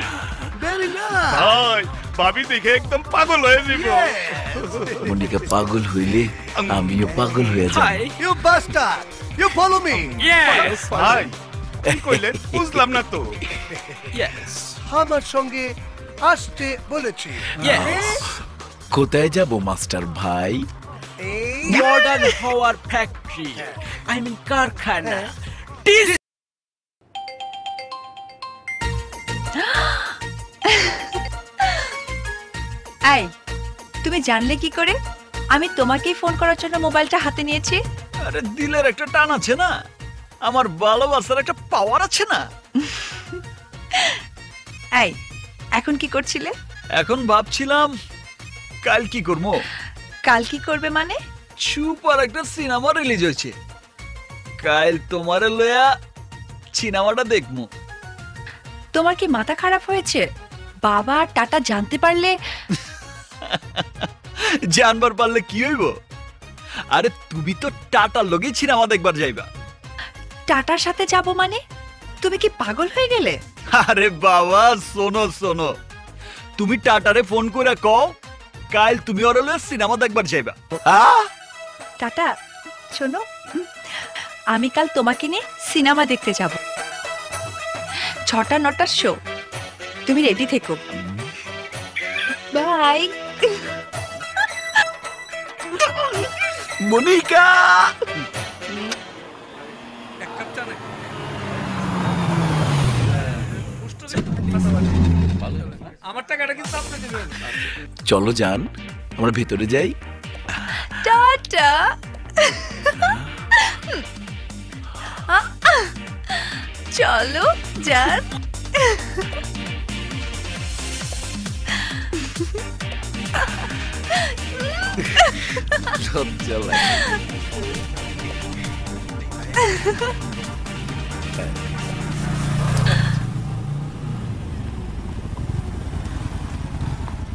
Speaker 12: Very nice.
Speaker 5: ভাই ভাবি দেখে একদম পাগল হয়ে যাব।
Speaker 10: মনিকা পাগল হইলে আমিও পাগল হয়ে যাব।
Speaker 12: You bastard. You follow me.
Speaker 11: Yes.
Speaker 5: ভাই কি কইলেন বুঝলাম না তো।
Speaker 11: Yes.
Speaker 12: আমার সঙ্গে আসতে বলেছি।
Speaker 11: Yes.
Speaker 10: কোথায় যাব মাস্টার ভাই?
Speaker 11: Modern Power Factory. I mean কারখানা।
Speaker 2: এই, তুমি জানলে কি করে? আমি তোমাকেই ফোন করার জন্য মোবাইলটা হাতে নিয়েছি।
Speaker 4: আরে দিলের একটা টান আছে না, আমার ভালোবাসার একটা পাওয়ার আছে না।
Speaker 2: এই এখন কি করছিলে?
Speaker 4: এখন ভাবছিলাম কাল কি করবো।
Speaker 2: কাল কি করবে মানে?
Speaker 4: সুপার একটা সিনেমা রিলিজ হয়েছে, কাল তোমারে লয়া সিনেমাটা দেখবো।
Speaker 2: তোমার কি মাথা খারাপ হয়েছে? বাবা টাটা জানতে পারলে?
Speaker 4: জানবার পারলে কি হইব? আরে তুমি তো টাটার লগেই সিনেমা দেখবার যাইবা।
Speaker 2: টাটার সাথে যাব মানে? তুমি কি পাগল হয়ে গেলে?
Speaker 4: আরে বাবা শোনো শোনো, তুমি টাটারে ফোন করে কও কাল তুমি ওর লয়া সিনেমা দেখবার যাইবা।
Speaker 2: টাটা শোনো, আমি কাল তোমাকে নিয়ে সিনেমা দেখতে যাব। 6টা-9টার শো, তুমি রেডি থেকো। বাই।
Speaker 4: মনিকা
Speaker 5: আমার টাকাটা কিন্তু আপনি দিবেন।
Speaker 10: চলো যান, আমরা ভেতরে যাই।
Speaker 2: টাটা। চলো যান।
Speaker 10: লজ্জা লাগে।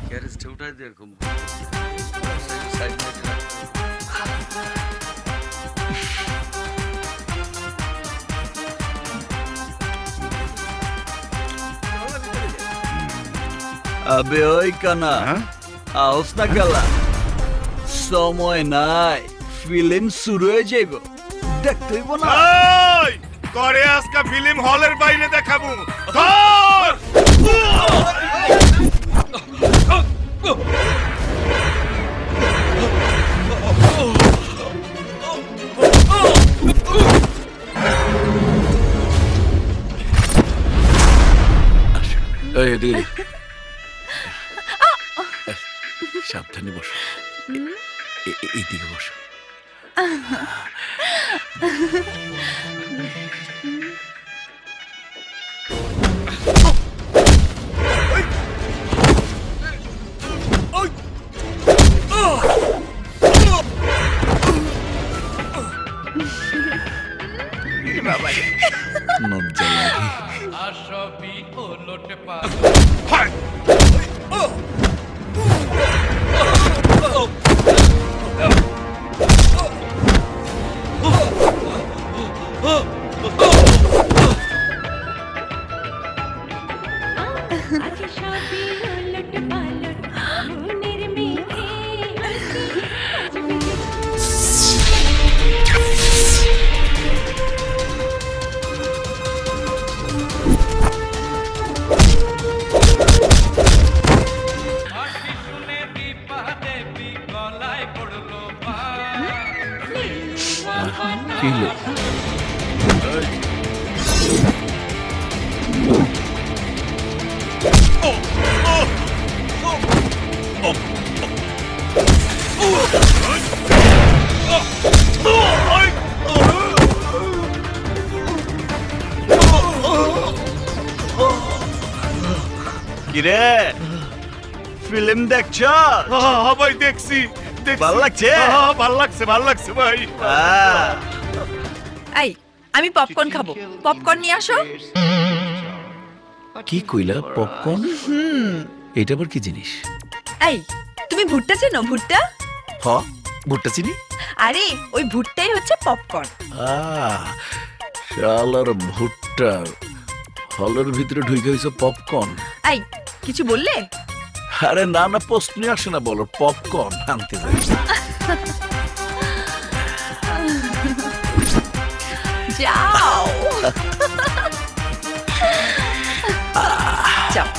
Speaker 13: গ্যারেজটা উঠাই দিয়ে এরকম সাইড
Speaker 4: আবে ওই কানা, আওস না গেলা, সময় নাই, ফিল্ম শুরু হয়ে যাইব, দেখতে হইব না।
Speaker 1: করে আজকে ফিল্ম হলের বাইরে দেখাবো। ধর!
Speaker 10: সাবধানে বসো, এইদিকে বসো। লজ্জা লাগে।
Speaker 11: আসবি ও লোটে পা।
Speaker 4: কিরে ফিল্ম দেখছ?
Speaker 1: ভাই দেখছি।
Speaker 4: ভালো লাগছে?
Speaker 1: ভালো লাগছে, ভালো লাগছে ভাই।
Speaker 2: এই আমি পপকর্ন খাবো, পপকর্ন নিয়ে আসো।
Speaker 10: কি কইলা? পপকর্ন? এটা আবার কি জিনিস?
Speaker 2: এই তুমি ভুট্টা চেনো? ভুট্টা?
Speaker 10: হ, ভুট্টা চিনি।
Speaker 2: আরে ওই ভুট্টাই হচ্ছে পপকর্ন।
Speaker 10: শালার ভুট্টা হলের ভিতরে ঢুকে হইছে পপকর্ন।
Speaker 2: এই কিছু বললে?
Speaker 10: আরে না না, প্রশ্নই আসে না, বলো পপকর্ন আনতে যাই।
Speaker 2: যাও যাও।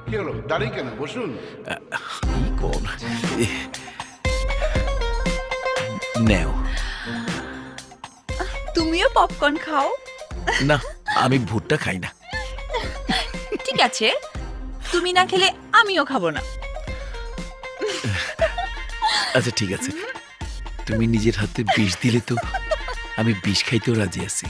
Speaker 12: কি হলো, দাঁড়িয়ে কেন? বসুন।
Speaker 10: নেও
Speaker 2: পপকর্ন খাও।
Speaker 10: না, আমি ভুট্টা খাই না।
Speaker 2: ঠিক আছে, তুমি না খেলে আমিও খাবো না।
Speaker 10: আচ্ছা ঠিক আছে, তুমি নিজের হাতে বিষ দিলে তো আমি বিষ খাইতেও রাজি আছি।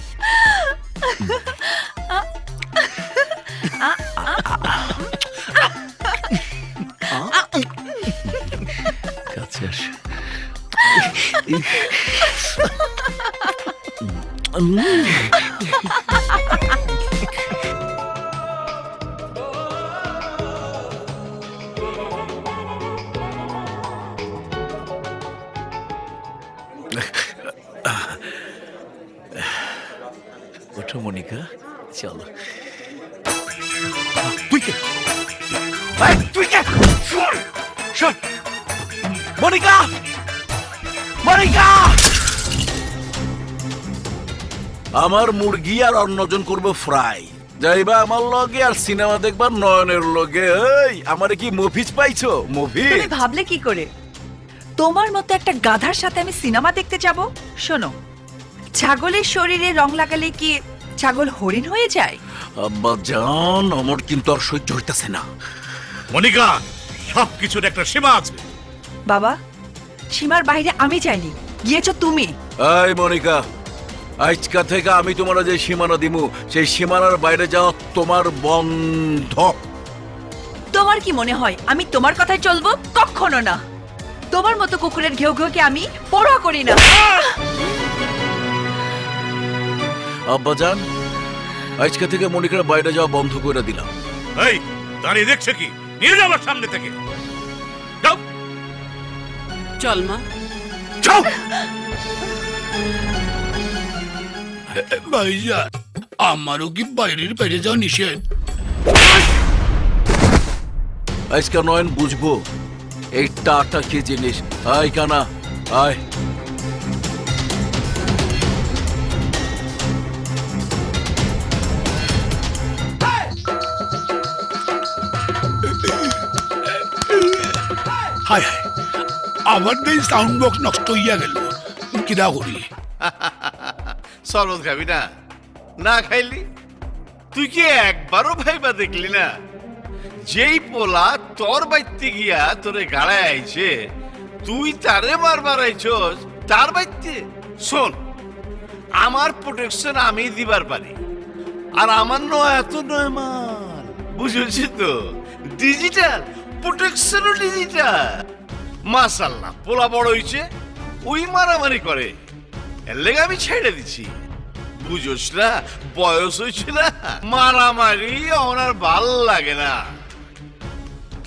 Speaker 10: কাছে আস। ওঠো মনিকা, চলো। তুই কে? তুই কে? শোন মনিকা, মনিকা! আমার মুরগি আর অন্যজন করবো ফ্রাই। যাইবা আমার লগে আর সিনেমা দেখবার নয়নের লগে। এই আমারে কি মফিজ পাইছো? মফিজ
Speaker 2: তুমি ভাবলে কি করে তোমার মতো একটা গাধার সাথে আমি সিনেমা দেখতে যাব? শোনো, ছাগলের শরীরে রং লাগালে কি ছাগল হরিণ হয়ে যায়?
Speaker 10: আব্বা জান, আমার কিন্তু আর সহ্য হইতাছে না।
Speaker 1: মনিকা, সবকিছুর একটা সীমা আছে।
Speaker 2: বাবা, সীমার বাইরে আমি যাইনি, গিয়েছো তুমি।
Speaker 10: এই মনিকা, আজকা থেকে আমি তোমার যে সীমানা দিমু, সেই সীমানার বাইরে যাওয়া তোমার বন্ধ।
Speaker 2: তোমার কি মনে হয় আমি তোমার কথায় চলবো? কখনো না। তোমার মতো কুকুরের ঘেউ ঘেউকে আমি পরোয়া করি না।
Speaker 10: আব্বাজান, আজকে থেকে মনিকার বাইরে যাওয়া বন্ধ করে দিলাম।
Speaker 1: এই দাঁড়িয়ে দেখছে কি? নিয়ে যাও আমার সামনে থেকে। যাও।
Speaker 8: চল মা,
Speaker 1: যাও।
Speaker 7: ভাইজান, আমারও কি বাইরের বাইরে যাওয়া নিষেধ?
Speaker 10: আজকে নয়ন বুঝবো এই টাটা কি জিনিস। আয় কানা, আয়।
Speaker 7: হায় হায়, আমার তো এই সাউন্ড বক্স নষ্ট হইয়া গেল, কিরা করি?
Speaker 4: শরবত খাবি না? না খাইলি? তুই কি একবারও ভাইবা দেখলি না যেই পোলা তোর বাইতে গিয়া তোরে গাড়ায় আইছে, তুই তারে মারবার আইছস তার বাইতে? শোন, আমার প্রোটেকশন আমি দিবার পারি, আর আমার নয় এত নয় মাল, বুঝেছি তো? ডিজিটাল প্রোটেকশনও ডিজিটাল। মাশাআল্লাহ, পোলা বড় হইছে, ওই মারামারি করে, এর লেগে আমি ছেড়ে দিছি। বুঝোস না, বয়স হয়েছে না, মারামারি আমার ভাল লাগে না,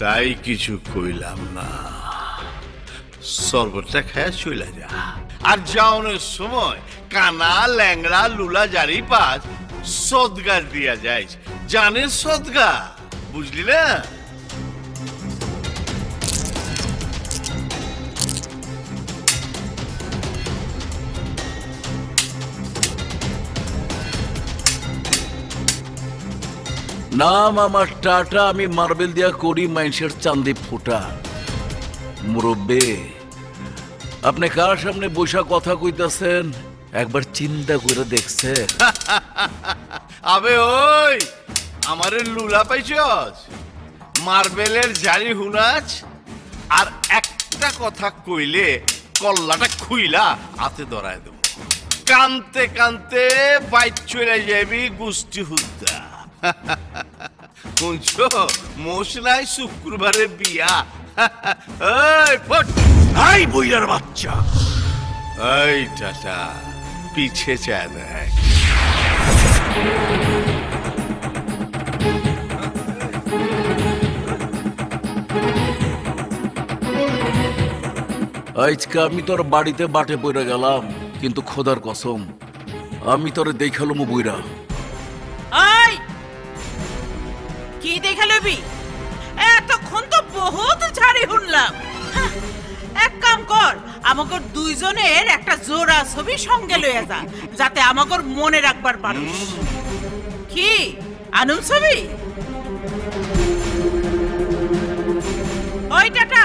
Speaker 4: তাই কিছু কইলাম না। শরবতটা খায়া চলে যা, আর যাওনের সময় কানা ল্যাংড়া লুলা জারি পাস সদগা দিয়া যায়। জানের সদগা, বুঝলি না?
Speaker 10: নাম আমার টাটা, আমি মার্বেল দিয়া করি মানুষের চান্দি ফুটা। মুরব্বে, আপনি কার সামনে বসা কথা কইতাছেন একবার চিন্তা করে দেখছে?
Speaker 4: আবে ওই, আমারে লুলা পাইছস? মার্বেলের জারি হুনাচ, আর একটা কথা কইলে কল্লাটা খুইলা হাতে ধরায় দেব। কানতে কানতে বাইক চলে যাবি গুষ্টি হুদ্দা। শুনছো, মোশ নাই শুক্রবারে বিয়া। এই ফট,
Speaker 7: আই বইলার বাচ্চা।
Speaker 4: এই টাটা, পিছে চায় দেখ।
Speaker 10: আজকে আমি তোর বাড়িতে বাটে পড়ে গেলাম, কিন্তু খোদার কসম আমি তোরে দেখালাম বইরা।
Speaker 8: আই কি দেখালবি? এতক্ষণ তো বহুত ঝাড়ি শুনলাম। এক কাম কর, আমাগর দুইজনের একটা জোড়া ছবি সঙ্গে লইয়া যা, যাতে আমাগর মনে রাখবার পারিস। কি আনুম ছবি? ওই টাটা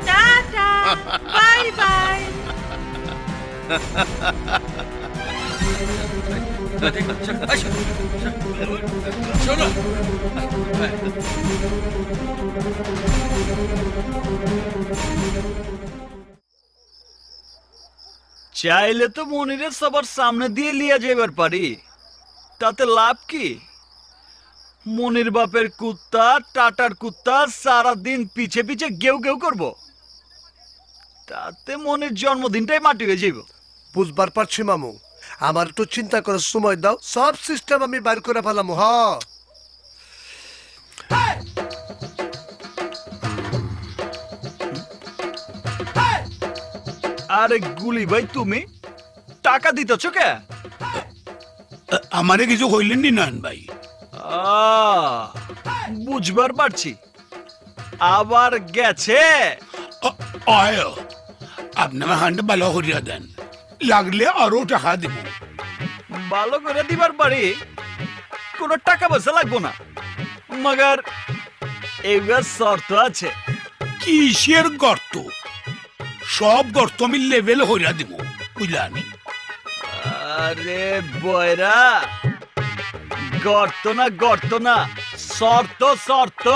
Speaker 8: টাটা, বাই বাই।
Speaker 4: চাইলে তো মনিরের সবার সামনে দিয়ে লিয়ে যাইবার পারি, তাতে লাভ কি? মনির বাপের কুত্তা টাটার কুত্তা সারাদিন পিছে পিছে গেউ গেউ করব, তাতে মনির জন্মদিনটাই মাটি হয়ে যাইব।
Speaker 12: বুঝবার পারছি মামু, আমার একটু চিন্তা করার সময় দাও, সব সিস্টেম আমি বাইর করে ফেলাম। হ
Speaker 4: আরে গুলি ভাই, তুমি টাকা দিতেছ কে?
Speaker 7: আমারে কিছু কইলেন নি নয়ন ভাই?
Speaker 4: বুঝবার পারছি, আবার গেছে।
Speaker 7: আয় আপনি আমার হান্ডে ভালো করিয়া দেন, লাগলে আরো টাকা দিব।
Speaker 4: ভালো করে দিবার পারি, কোনো টাকা পয়সা লাগবো না, মগর এইবার শর্ত আছে।
Speaker 7: কিসের গর্ত? সব গর্ত আমি লেভেল হইয়া দিব, বুঝলানি?
Speaker 4: আরে বয়রা, গর্ত না শর্ত শর্ত।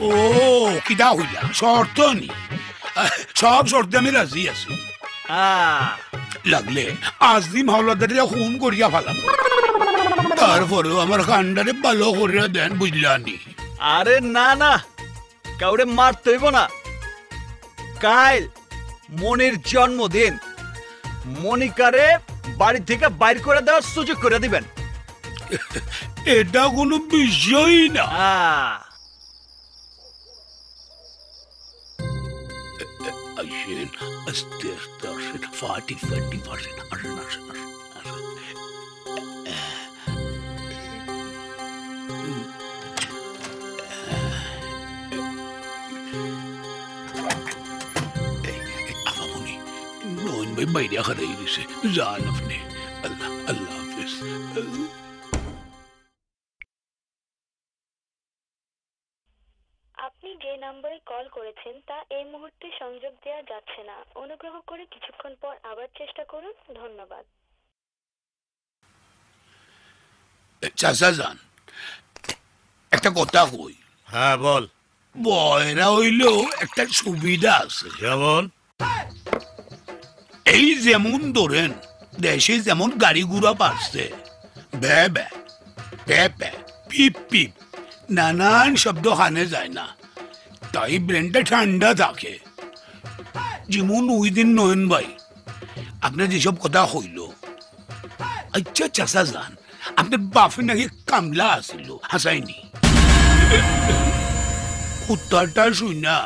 Speaker 7: ও কিটা হইলা? শর্ত নি? সব শর্তে আমি রাজি আছি। লাগলে আজদিম হাওলাদারে খুন করিয়া ফেলাম, তারপরেও আমার কান্ডারে ভালো করিয়া দেন, বুঝলানি?
Speaker 4: আরে না না, কাউরে মারতে হইব না। কাল মনির জন্মদিন, মনিকারে বাড়ি থেকে বাইর করে দেওয়ার সুযোগ করে দিবেন।
Speaker 7: এটা কোনো বিষয়ই না। আস্তে আস্তে আসেন, 40-50% আসেন আসেন আসেন। আপামনি নয়ন ভাই বাইরে হারাই গেছে, যান আপনি। আল্লাহ আল্লাহ হাফেজ।
Speaker 14: আপনি যে নম্বরে কল করেছেন তা এই মুহূর্তে সংযোগ দেওয়া যাচ্ছে না, অনুগ্রহ করে কিছুক্ষণ পর আবার চেষ্টা করুন। ধন্যবাদ।
Speaker 7: চাচা যান, একটা কথা কই।
Speaker 1: হ্যাঁ বল।
Speaker 7: বয়রা হইলেও একটা সুবিধা আছে।
Speaker 1: যেমন?
Speaker 7: এই যেমন ধরেন দেশে যেমন গাড়ি ঘোড়া পারছে, বে বে পে পে পিপ পিপ নানান শব্দ কানে যায় না, তাই ব্রেনটা ঠান্ডা থাকে। যেমন ওই দিন নয়ন ভাই আপনার যেসব কথা হইল, আচ্ছা চাচা যান, আপনার বাপে নাকি কামলা আসিল, হাসাইনি? উত্তরটা শুই না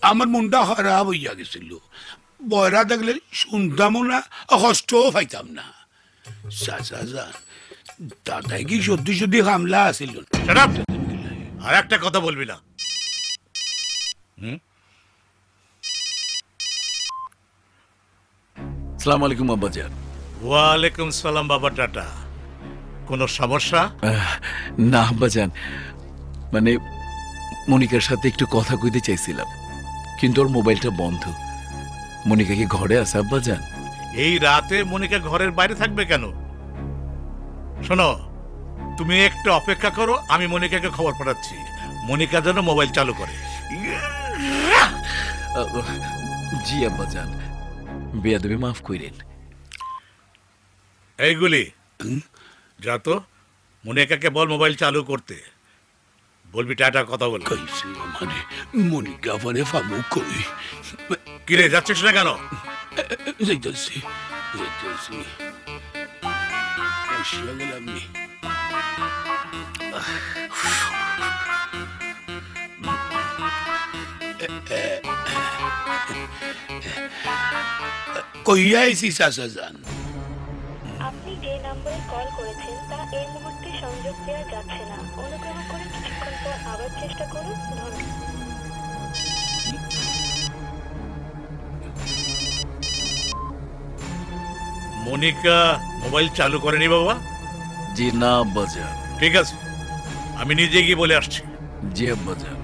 Speaker 7: আমার মনটা খারাপ হইয়া গেছিল। বয়রা দেখলে শুনতামও না, কষ্টও পাইতাম না। চাচা যান, দাদাই কি সত্যি সত্যি কামলা আসিল?
Speaker 1: আর একটা কথা বলবি না।
Speaker 10: আসসালামু আলাইকুম আব্বাজান।
Speaker 1: ওয়ালাইকুম সালাম বাবা টাটা। কোনো সমস্যা?
Speaker 10: না আব্বাজান, মানে মনিকার সাথে একটু কথা কইতে চাইছিলাম, কিন্তু ওর মোবাইলটা বন্ধ। মনিকা কি ঘরে আছে আব্বাজান?
Speaker 1: এই রাতে মনিকা ঘরের বাইরে থাকবে কেন? শোনো, তুমি একটু অপেক্ষা করো, আমি মনিকাকে খবর পাঠাচ্ছি মনিকা যেন মোবাইল চালু করে।
Speaker 10: জি আব্বাজান, বেয়াদবি মাফ কইরেন।
Speaker 1: এইগুলি যা তো, মনিকাকে বল মোবাইল চালু করতে। বলবি টাটা কথা বল।
Speaker 7: মানে মনিকা পরে ফামু কই?
Speaker 1: কিরে যাচ্ছিস না কেন?
Speaker 7: যাইতেছি যাইতেছি, আসিয়া গেলাম নি। কইয়া আইসি চাচা যান?
Speaker 14: আপনি যে নম্বরে কল করেছেন তা এই মুহূর্তে সংযোগ দেওয়া যাচ্ছে না, অনুগ্রহ করে কিছুক্ষণ পর আবার চেষ্টা করুন। ধন্যবাদ।
Speaker 1: মনিকা মোবাইল চালু করেনি বাবা?
Speaker 10: জি না আব্বাজান।
Speaker 1: ঠিক আছে, আমি নিজে গিয়ে বলে আসছি।
Speaker 10: জি আব্বাজান।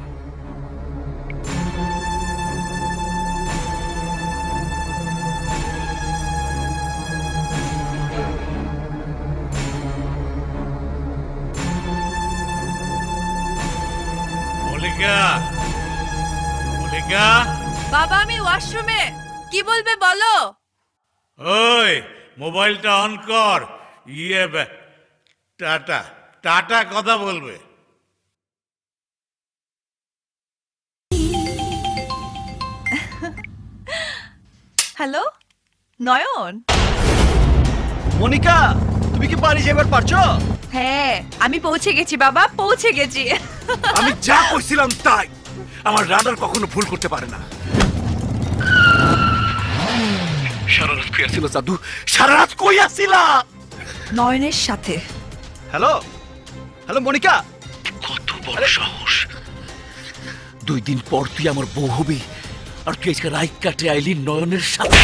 Speaker 1: মনিকা, মনিকা।
Speaker 2: বাবা আমি ওয়াশরুমে। কি বলবে বলো?
Speaker 1: ওই মোবাইলটা অন কর। টাটা টাটা কথা বলবে।
Speaker 2: হ্যালো নয়ন।
Speaker 4: মনিকা, তুমি কি বাড়ি যাবার পারছো?
Speaker 2: হ্যাঁ আমি পৌঁছে গেছি বাবা, পৌঁছে গেছি।
Speaker 10: আমি যা কইছিলাম তাই। আমার রাডার কখনো ভুল করতে পারে না। সারা রাত কই আসছিল জাদু? সারা রাত কই আসছিলা?
Speaker 2: নয়নের সাথে।
Speaker 4: হ্যালো হ্যালো মনিকা,
Speaker 10: কত বড় সাহস! 2 দিন পর তুই আমার বউ হবি, আর তুই আজকে রাত কাটে আইলি নয়নের সাথে।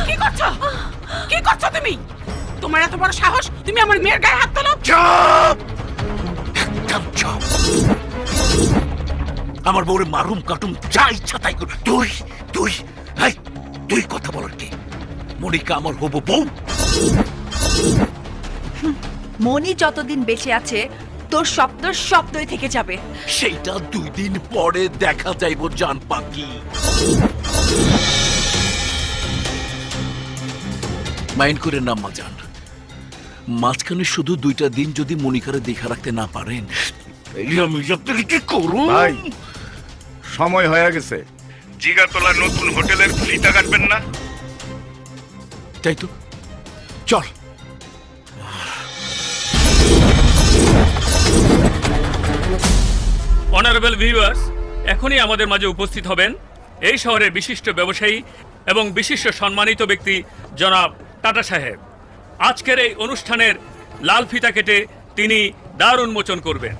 Speaker 8: কি করছো? কি করছো তুমি? তোমার এত বড় সাহস, তুমি আমার মেয়ের গায়ে হাত তোলো?
Speaker 10: চুপ! একদম চুপ! আমার বউরে মারুম কাটুম যা ইচ্ছা তাই কর। তুই তুই এই তুই কথা বলার কি? মনিকা আমার হবু বউ।
Speaker 2: মনি যতদিন বেঁচে আছে তোর স্বপ্ন স্বপ্নই থেকে যাবে।
Speaker 10: সেইটা 2 দিন পরে দেখা যাইব জান পাখি। মাইন্ড করে না মাজান, মাঝখানে শুধু 2টা দিন যদি মনিকারে দেখা রাখতে না পারেন, আমি আপনাকে কি করব?
Speaker 5: ভাই সময় হয়ে গেছে। জিগাতলা নতুন হোটেলের ফিতা কাটবেন না?
Speaker 10: তাই তো, চল।
Speaker 15: অনারেবল ভিউয়ার্স, এখনই আমাদের মাঝে উপস্থিত হবেন এই শহরের বিশিষ্ট ব্যবসায়ী এবং বিশিষ্ট সম্মানিত ব্যক্তি জনাব টাটা সাহেব। আজকের এই অনুষ্ঠানের লাল ফিতা কেটে তিনি দ্বার উন্মোচন করবেন।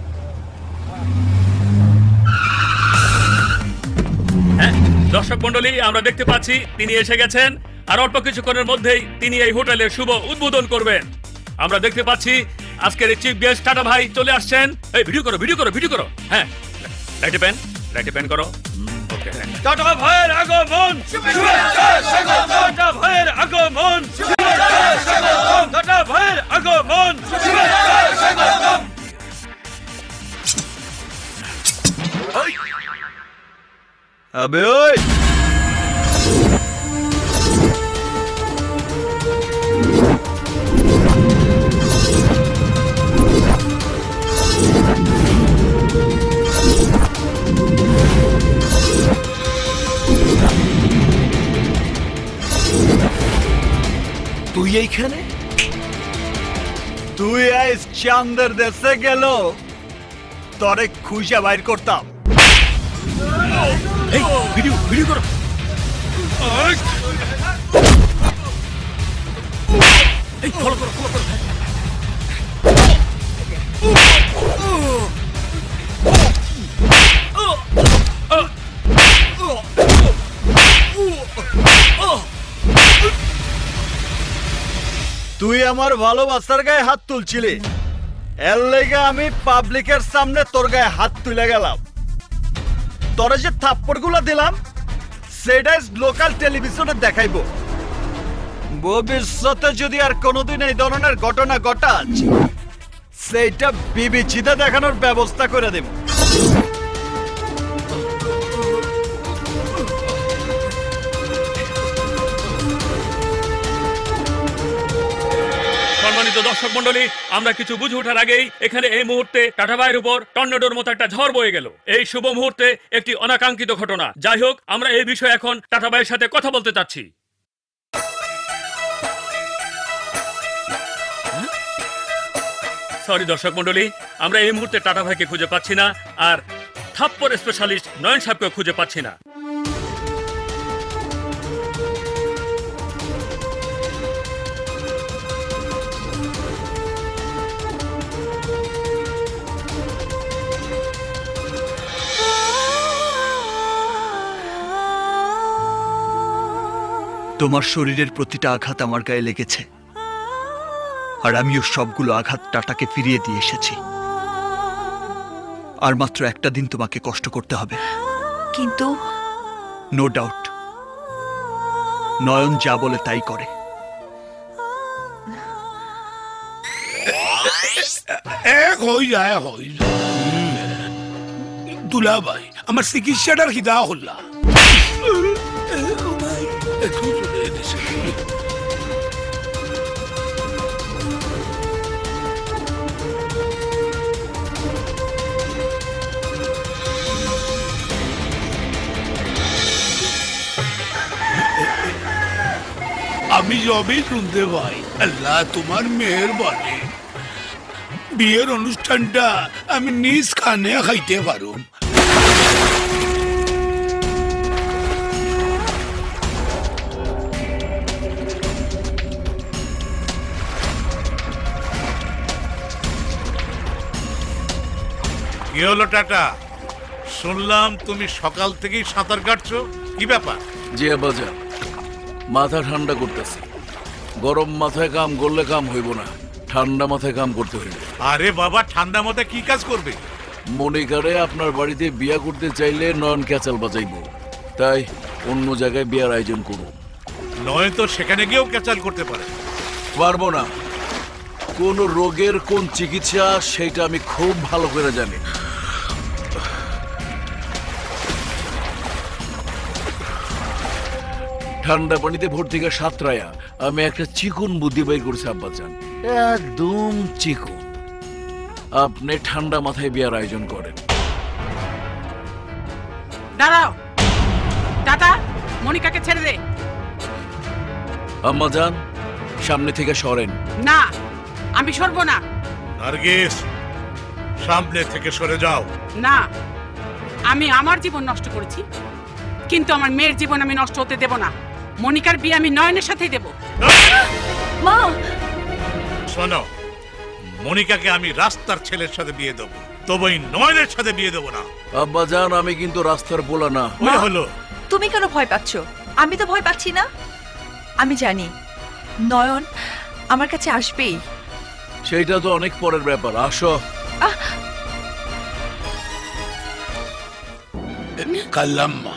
Speaker 15: হ্যাঁ দর্শক মণ্ডলী, আমরা দেখতে পাচ্ছি তিনি এসে গেছেন, আর অল্প কিছুক্ষণের মধ্যেই তিনি এই হোটেলের শুভ উদ্বোধন করবেন। আমরা দেখতে পাচ্ছি আজকের এই চিফ গেস্ট টাটা ভাই চলে আসছেন। এই ভিডিও করো ভিডিও করো ভিডিও করো। হ্যাঁ রাইটে পেন করো। ওকে, টাটা ভাইয়ের আগমন, টাটা ভাইয়ের আগমন, টাটা ভাইয়ের আগমন।
Speaker 4: আবে ওই
Speaker 10: তুই এইখানে?
Speaker 4: তুই আইস চান্দের দেশে গেল তরে খুঁজে বাইর করতাম।
Speaker 10: এই ভিডিও ভিডিও করো। এই ফলো করো ফলো করো।
Speaker 4: তুই আমার ভালোবাসার গায়ে হাত তুলছিলি, এর লেগে আমি পাবলিকের সামনে তোর গায়ে হাত তুলে গেলাম। তোরে যে থাপ্পড়গুলো দিলাম সেটা লোকাল টেলিভিশনে দেখাইবো। ভবিষ্যতে যদি আর কোনোদিন এই ধরনের ঘটনা ঘটাস সেইটা বিবিসিতে দেখানোর ব্যবস্থা করে দেব।
Speaker 15: সম্মানিত দর্শক মন্ডলী, আমরা কিছু বুঝে ওঠার আগেই এখানে এই মুহূর্তে টাটা ভাইয়ের উপর টর্নেডোর মতো একটা ঝড় বয়ে গেল। এই শুভ মুহূর্তে একটি অনাকাঙ্ক্ষিত ঘটনা। যাই হোক, আমরা এই বিষয়ে এখন টাটা ভাইয়ের সাথে কথা বলতে চাচ্ছি। সরি দর্শক মন্ডলী, আমরা এই মুহূর্তে টাটা ভাইকে খুঁজে পাচ্ছি না, আর থাপ্পড় স্পেশালিস্ট নয়ন সাহেবকে খুঁজে পাচ্ছি না।
Speaker 9: তোমার শরীরের প্রতিটা আঘাত আমার গায়ে লেগেছে, আর আমিও সবগুলো আঘাত টাটাকে ফিরিয়ে দিয়ে এসেছি। আর মাত্র একটা দিন তোমাকে কষ্ট করতে হবে।
Speaker 2: কিন্তু
Speaker 9: নো ডাউট নয়ন যা বলে তাই করে।
Speaker 7: হয়ে যায় দুলা ভাই, আমার চিকিৎসাটার খিদা হল্লা। আমি যবে শুনতে পাই, আল্লাহ তোমার মেহেরবানি, বিয়ের অনুষ্ঠানটা আমি নিজ খানে খাইতে পারুম।
Speaker 1: কি হলো টাটা? শুনলাম তুমি সকাল থেকেই সাঁতার কাটছো, কি ব্যাপার?
Speaker 10: জি আব্বাজান, মাথা ঠান্ডা করতেছি। গরম মাথায় কাম করলে কাম হইব না, ঠান্ডা মাথায় কাম করতে হইবে।
Speaker 1: আরে বাবা, ঠান্ডা মাথায় কি কাজ করবে?
Speaker 10: মনিকারে আপনার বাড়িতে বিয়া করতে চাইলে নয়ন ক্যাচাল বাজাইব, তাই অন্য জায়গায় বিয়ার আয়োজন করব।
Speaker 1: নয় তো সেখানে গিয়েও ক্যাচাল করতে পারে।
Speaker 10: পারবো না, কোন রোগের কোন চিকিৎসা সেটা আমি খুব ভালো করে জানি। ঠান্ডা পানিতে ভোর থেকে সাঁতরায়া আমি একটা চিকন বুদ্ধি বের করছি আব্বাজান, একদম চিকন। আপনি ঠান্ডা মাথায় বিয়ার আয়োজন করেন।
Speaker 8: দাঁড়াও টাটা, মনিকাকে ছেড়ে দে।
Speaker 10: আম্মাজান, সামনে থেকে সরেন।
Speaker 8: না, আমি সরবো না।
Speaker 1: নার্গিস, সামনে থেকে সরে যাও।
Speaker 8: না, আমি আমার জীবন নষ্ট করেছি, কিন্তু আমার মেয়ের জীবন আমি নষ্ট হতে দেব না। মনিকার বিয়ে আমি নয়নের সাথেই দেব।
Speaker 2: মা,
Speaker 1: শোনো, মনিকাকে আমি রাস্তার ছেলের সাথে বিয়ে দেবো, তবে নয়নের সাথে বিয়ে দেবো না।
Speaker 10: আব্বাজান, আমি কিন্তু রাস্তার পোলা না।
Speaker 1: ওই হলো।
Speaker 2: তুমি কেন ভয় পাচ্ছ? আমি তো ভয় পাচ্ছি না। আমি জানি নয়ন আমার কাছে আসবেই।
Speaker 10: সেইটা তো অনেক পরের ব্যাপার। আসো।
Speaker 7: কাল্লাম্মা,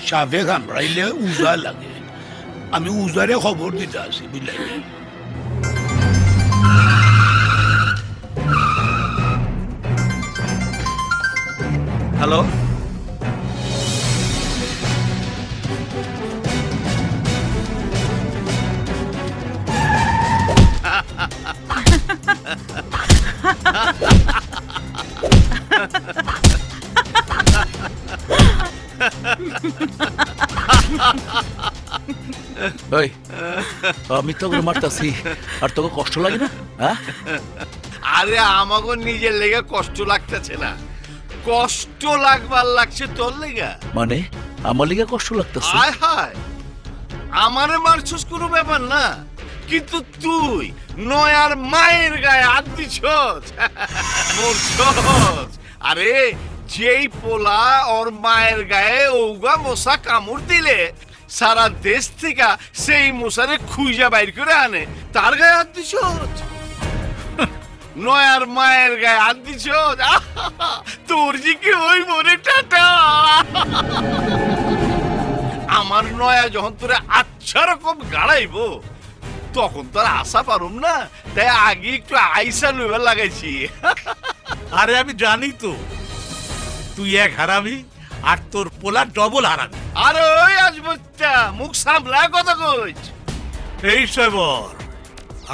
Speaker 7: সাপে কামড়াইলে উজা লাগে, আমি উজারে খবর দিতে আসি, বুঝলেন?
Speaker 4: হ্যালো,
Speaker 10: আমি তোকে মারতাছি আর তোকে কষ্ট লাগে না?
Speaker 4: আরে আমাকে নিজের লেগে কষ্ট লাগতেছে না, কষ্ট লাগবার লাগছে তোর লেগে।
Speaker 10: মানে আমার লেগে কষ্ট লাগতেছে?
Speaker 4: হায় হায়, আমারে মারছস কোনো ব্যাপার না, কিন্তু তুই নয়ার মায়ের গায়ে হাত দিছস, মরছস। আরে যেই পোলা ওর মায়ের গায়ে ওগা মশা কামড় দিলে সারা দেশ থেকে সেই মশারে খুঁজা বাইর করে আনে, তার গায়ে হাত দিছস। নয়ার মায়ের গায়ে হাত দিছস। তোর যে কি ওই মনে টাটা। আমার নয়া যখন তোরে আচ্ছা রকম গাড়াইব তখন তোর আশা পারুম না, তাই আগে একটু আইসা লইবার লাগাইছি।
Speaker 1: আরে আমি জানি তো তুই এক হারামি আর তোর পোলা ডবল হারামি।
Speaker 4: আরে ওই আজবচ্চা, মুখ সামলা কথা কইছ।
Speaker 1: এই সবর,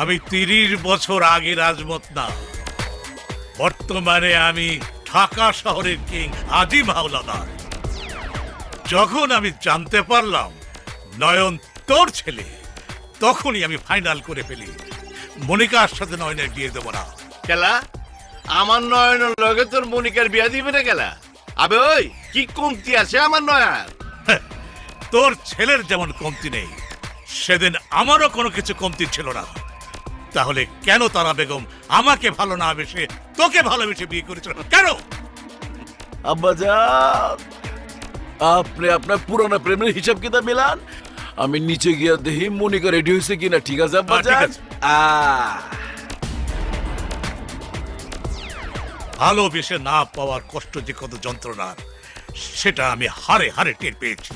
Speaker 1: আমি 30 বছর আগে রাজমত না, বর্তমানে আমি ঢাকা শহরের কিং আজিম হাওলাদার। যখন আমি জানতে পারলাম নয়ন তোর ছেলে, তখনই আমি ফাইনাল করে ফেলি মনিকার সাথে নয়নের বিয়ে দেবো না।
Speaker 4: কেলা আমার নয়নের লগে তোর মনিকার বিয়া দিবে না কেলা? আবে ওই কি কমতি আছে আমার নয়ার?
Speaker 1: তোর ছেলের যেমন কমতি নেই, সেদিন আমারও কোনো কিছু কমতি ছিল না। তাহলে কেন তারা বেগম আমাকে ভালো না বেশে তোকে ভালোবেসে বিয়ে করেছিল কেন?
Speaker 10: আব্বাজান, আপনি আপনার পুরানো প্রেমের হিসাব কিতাব মিলান। আমি নিচে গিয়া দেখি মনিকা রেডি হয়েছে কিনা। ঠিক আছে আব্বাজান?
Speaker 1: ভালোবেসে না পাওয়ার কষ্ট যে কত যন্ত্রণার, সেটা আমি হারে হারে টের পেয়েছি।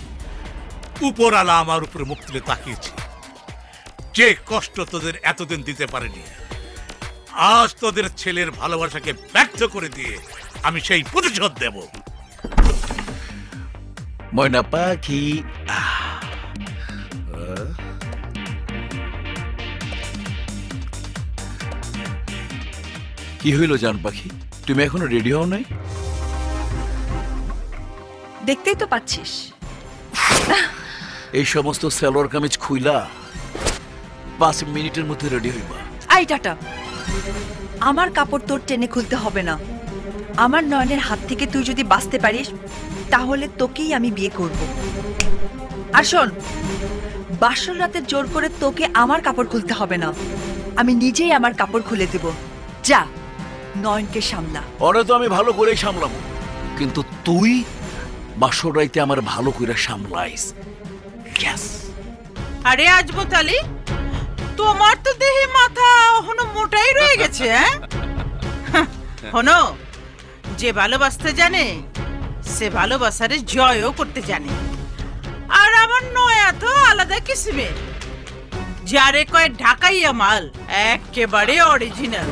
Speaker 1: উপরালা আমার উপরে মুখ তুলে তাকিয়েছে। যে কষ্ট তোদের এতদিন দিতে পারেনি, আজ তোদের ছেলের ভালোবাসাকে ব্যর্থ করে দিয়ে আমি সেই প্রতিশোধ দেব।
Speaker 10: ময়না পাখি, কি হইল জান পাখি? তুমি এখনো রেডি হও নাই?
Speaker 2: দেখতেই তো পাচ্ছিস।
Speaker 10: এই সমস্ত সালোয়ার কামিজ খুইলা 5 মিনিটের মধ্যে রেডি হইবা।
Speaker 2: আই টাটা, আমার কাপড় তোর টেনে খুলতে হবে না। আমার নয়নের হাত থেকে তুই যদি বাঁচতে পারিস তাহলে তোকেই আমি বিয়ে করব। আর শোন, বাসর রাতে জোর করে তোকে আমার কাপড় খুলতে হবে না, আমি নিজেই আমার কাপড় খুলে দেব। যা, নয়নকে সামলা।
Speaker 10: ওরে তো আমি ভালো করেই সামলাবো, কিন্তু তুই বাসর রাইতে আমার ভালো করে সামলাইস।
Speaker 8: আরে আজমত আলী, তোমার তো দেহে মাথা এখনো মোটাই রয়ে গেছে। হনো, যে ভালোবাসতে জানে সে ভালোবাসারে জয়ও করতে জানে। আর আমার নয়া তো আলাদা কিসিমের, যারে কয় ঢাকাইয়া মাল, একেবারে অরিজিনাল।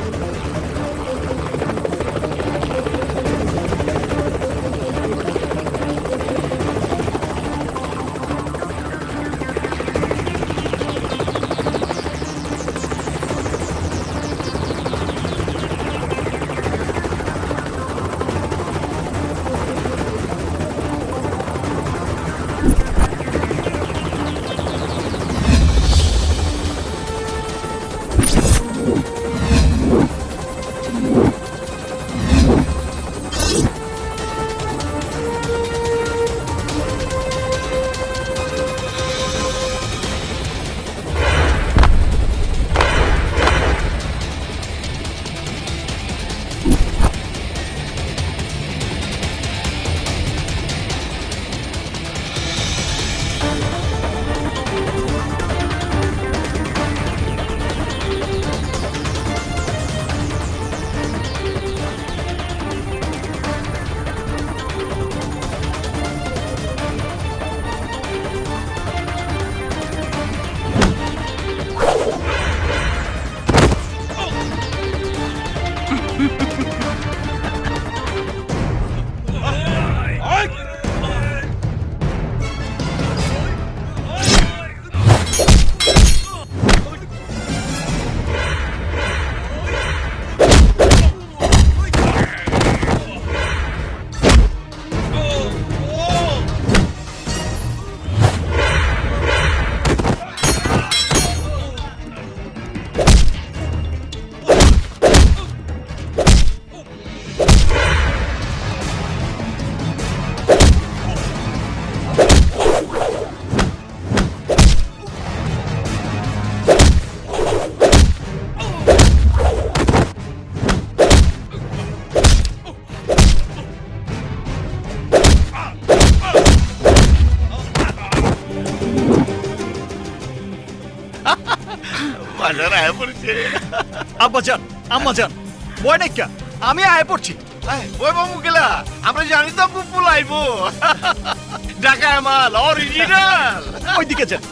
Speaker 4: আব্বাজান, আম্মাজান, ভয় নাই কা, আমি আয় পড়ছি।
Speaker 5: ওই বাবু গেলা, আমরা জানি তো পুপু লাইবো। ঢাকায় মাল অরিজিনাল।
Speaker 4: ওইদিকে যান।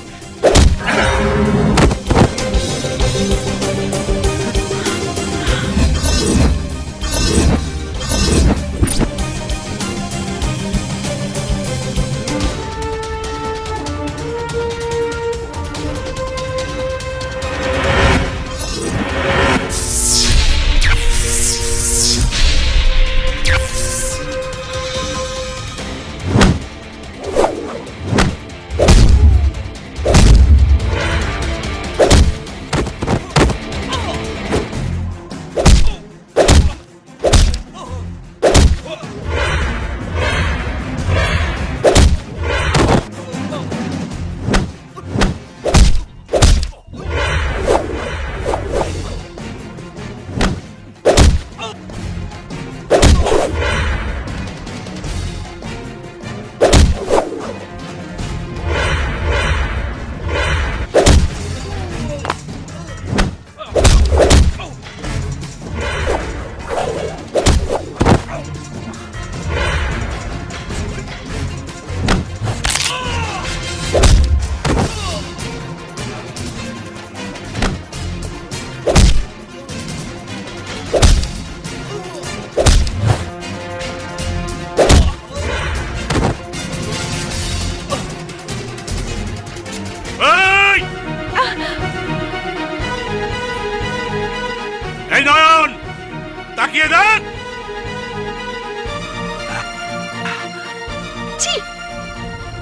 Speaker 2: ছি,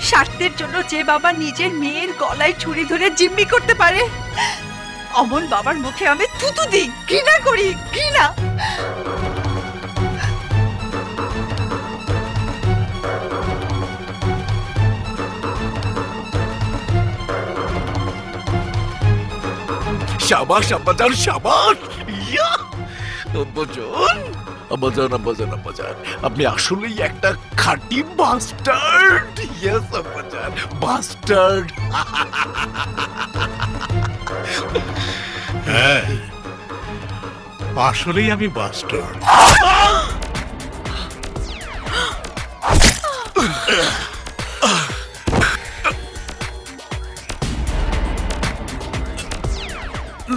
Speaker 2: স্বার্থের জন্য যে বাবা নিজের মেয়ের গলায় ছুরি ধরে জিম্মি করতে পারে, অমন বাবার মুখে আমি থুতু দিই, ঘৃণা করি, ঘৃণা।
Speaker 10: শাবাশ আব্বাজান, শাবাশ। ইয়া আব্বাজান, আব্বাজান, আব্বাজান, আব্বাজান, আপনি আসলেই একটা খাঁটি বাস্টার্ড। ইয়েস আব্বাজান, বাস্টার্ড।
Speaker 1: হ্যাঁ, আসলেই আমি বাস্টার্ড।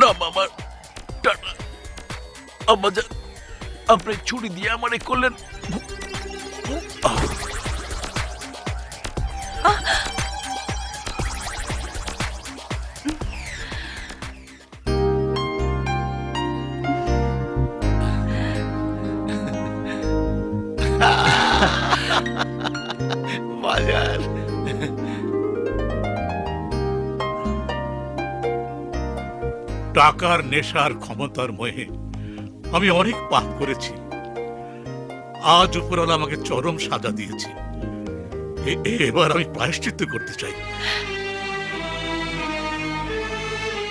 Speaker 10: না মামা, টাটা। আব্বাজান, আপনি ছুরি দিয়ে আমারে করলেন।
Speaker 1: বাজার টাকার নেশার ক্ষমতার মোহে আমি অনেক পাপ করেছি। আজ উপরওয়ালা আমাকে চরম সাজা দিয়েছে। এবার আমি প্রায়শ্চিত্ত করতে চাই।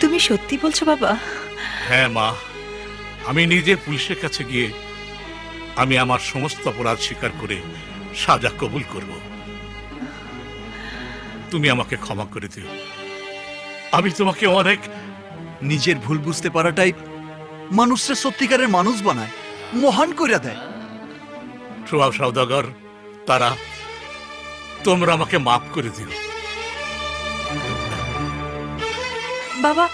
Speaker 2: তুমি সত্যি বলছো বাবা?
Speaker 1: হ্যাঁ মা, আমি নিজে পুলিশের কাছে গিয়ে আমি আমার সমস্ত অপরাধ স্বীকার করে সাজা কবুল করব। তুমি আমাকে ক্ষমা করে দিও। আমি তোমাকে অনেক।
Speaker 9: নিজের ভুল বুঝতে পারাটাই মানুষের সত্যিকারের মানুষ বানায়, মহান কইরা দেয়।
Speaker 1: সোহাগ সওদাগর, তারা, তোমরা আমাকে মাফ করে দিও।
Speaker 2: বাবা।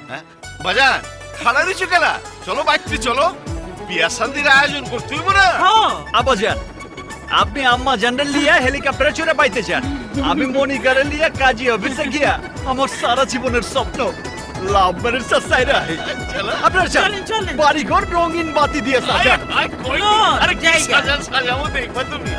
Speaker 4: হ্যাঁ বাজান, খাড়া দিছো কেলা? চলো বাইতে চলো, বিয়া শান্তির আয়োজন করতে হইব না।
Speaker 16: আব্বাজান, আপনি আম্মা জানরে লিয়া হেলিকপ্টারে চড়ে বাইতে যান, আমি মনিকারে লিয়া কাজী অফিসে গিয়া আমার সারা জীবনের স্বপ্ন লাভ ম্যারেজ সাইরা। আপনারা চলেন, বাড়ি ঘর রঙিন বাতি দিয়ে সাজান।
Speaker 4: আরে কি সাজাবো দেখবা তুমি।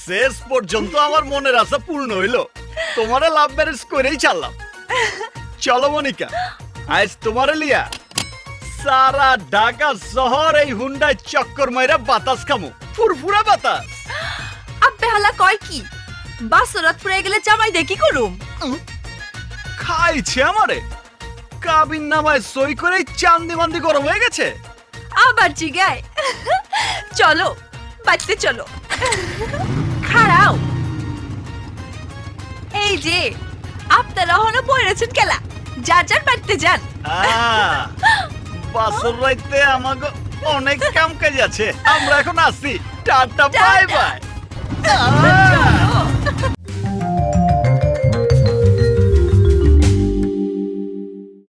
Speaker 16: শেষ পর্যন্ত আমার মনের আশা পূর্ণ হইলো। তোমারে লাভ ম্যারেজ করেই ছাড়লাম। চলো মনিকা, আজ তোমারে লিয়া সারা ঢাকা শহর এই হুন্ডায় চক্কর মাইরা বাতাস খামু, ফুরফুরা বাতাস।
Speaker 2: আব্বে হালা কয় কি? বাসরাত পুরে গেলে জামাই দেখি করুম।
Speaker 16: খাইছে আমারে, কাবিন নামায় সই করে চান্দি মান্দি গরম হয়ে গেছে।
Speaker 2: আবার জিগায়। চলো বাড়তে চলো। খাড়াও। এই যে আপনারা হলো পড়েছেন খেলা, যার যার বাড়তে যান।
Speaker 16: বাসর রাইতে আমাকে অনেক কাম কাজ আছে, আমরা এখন আসি। Tata, bye bye.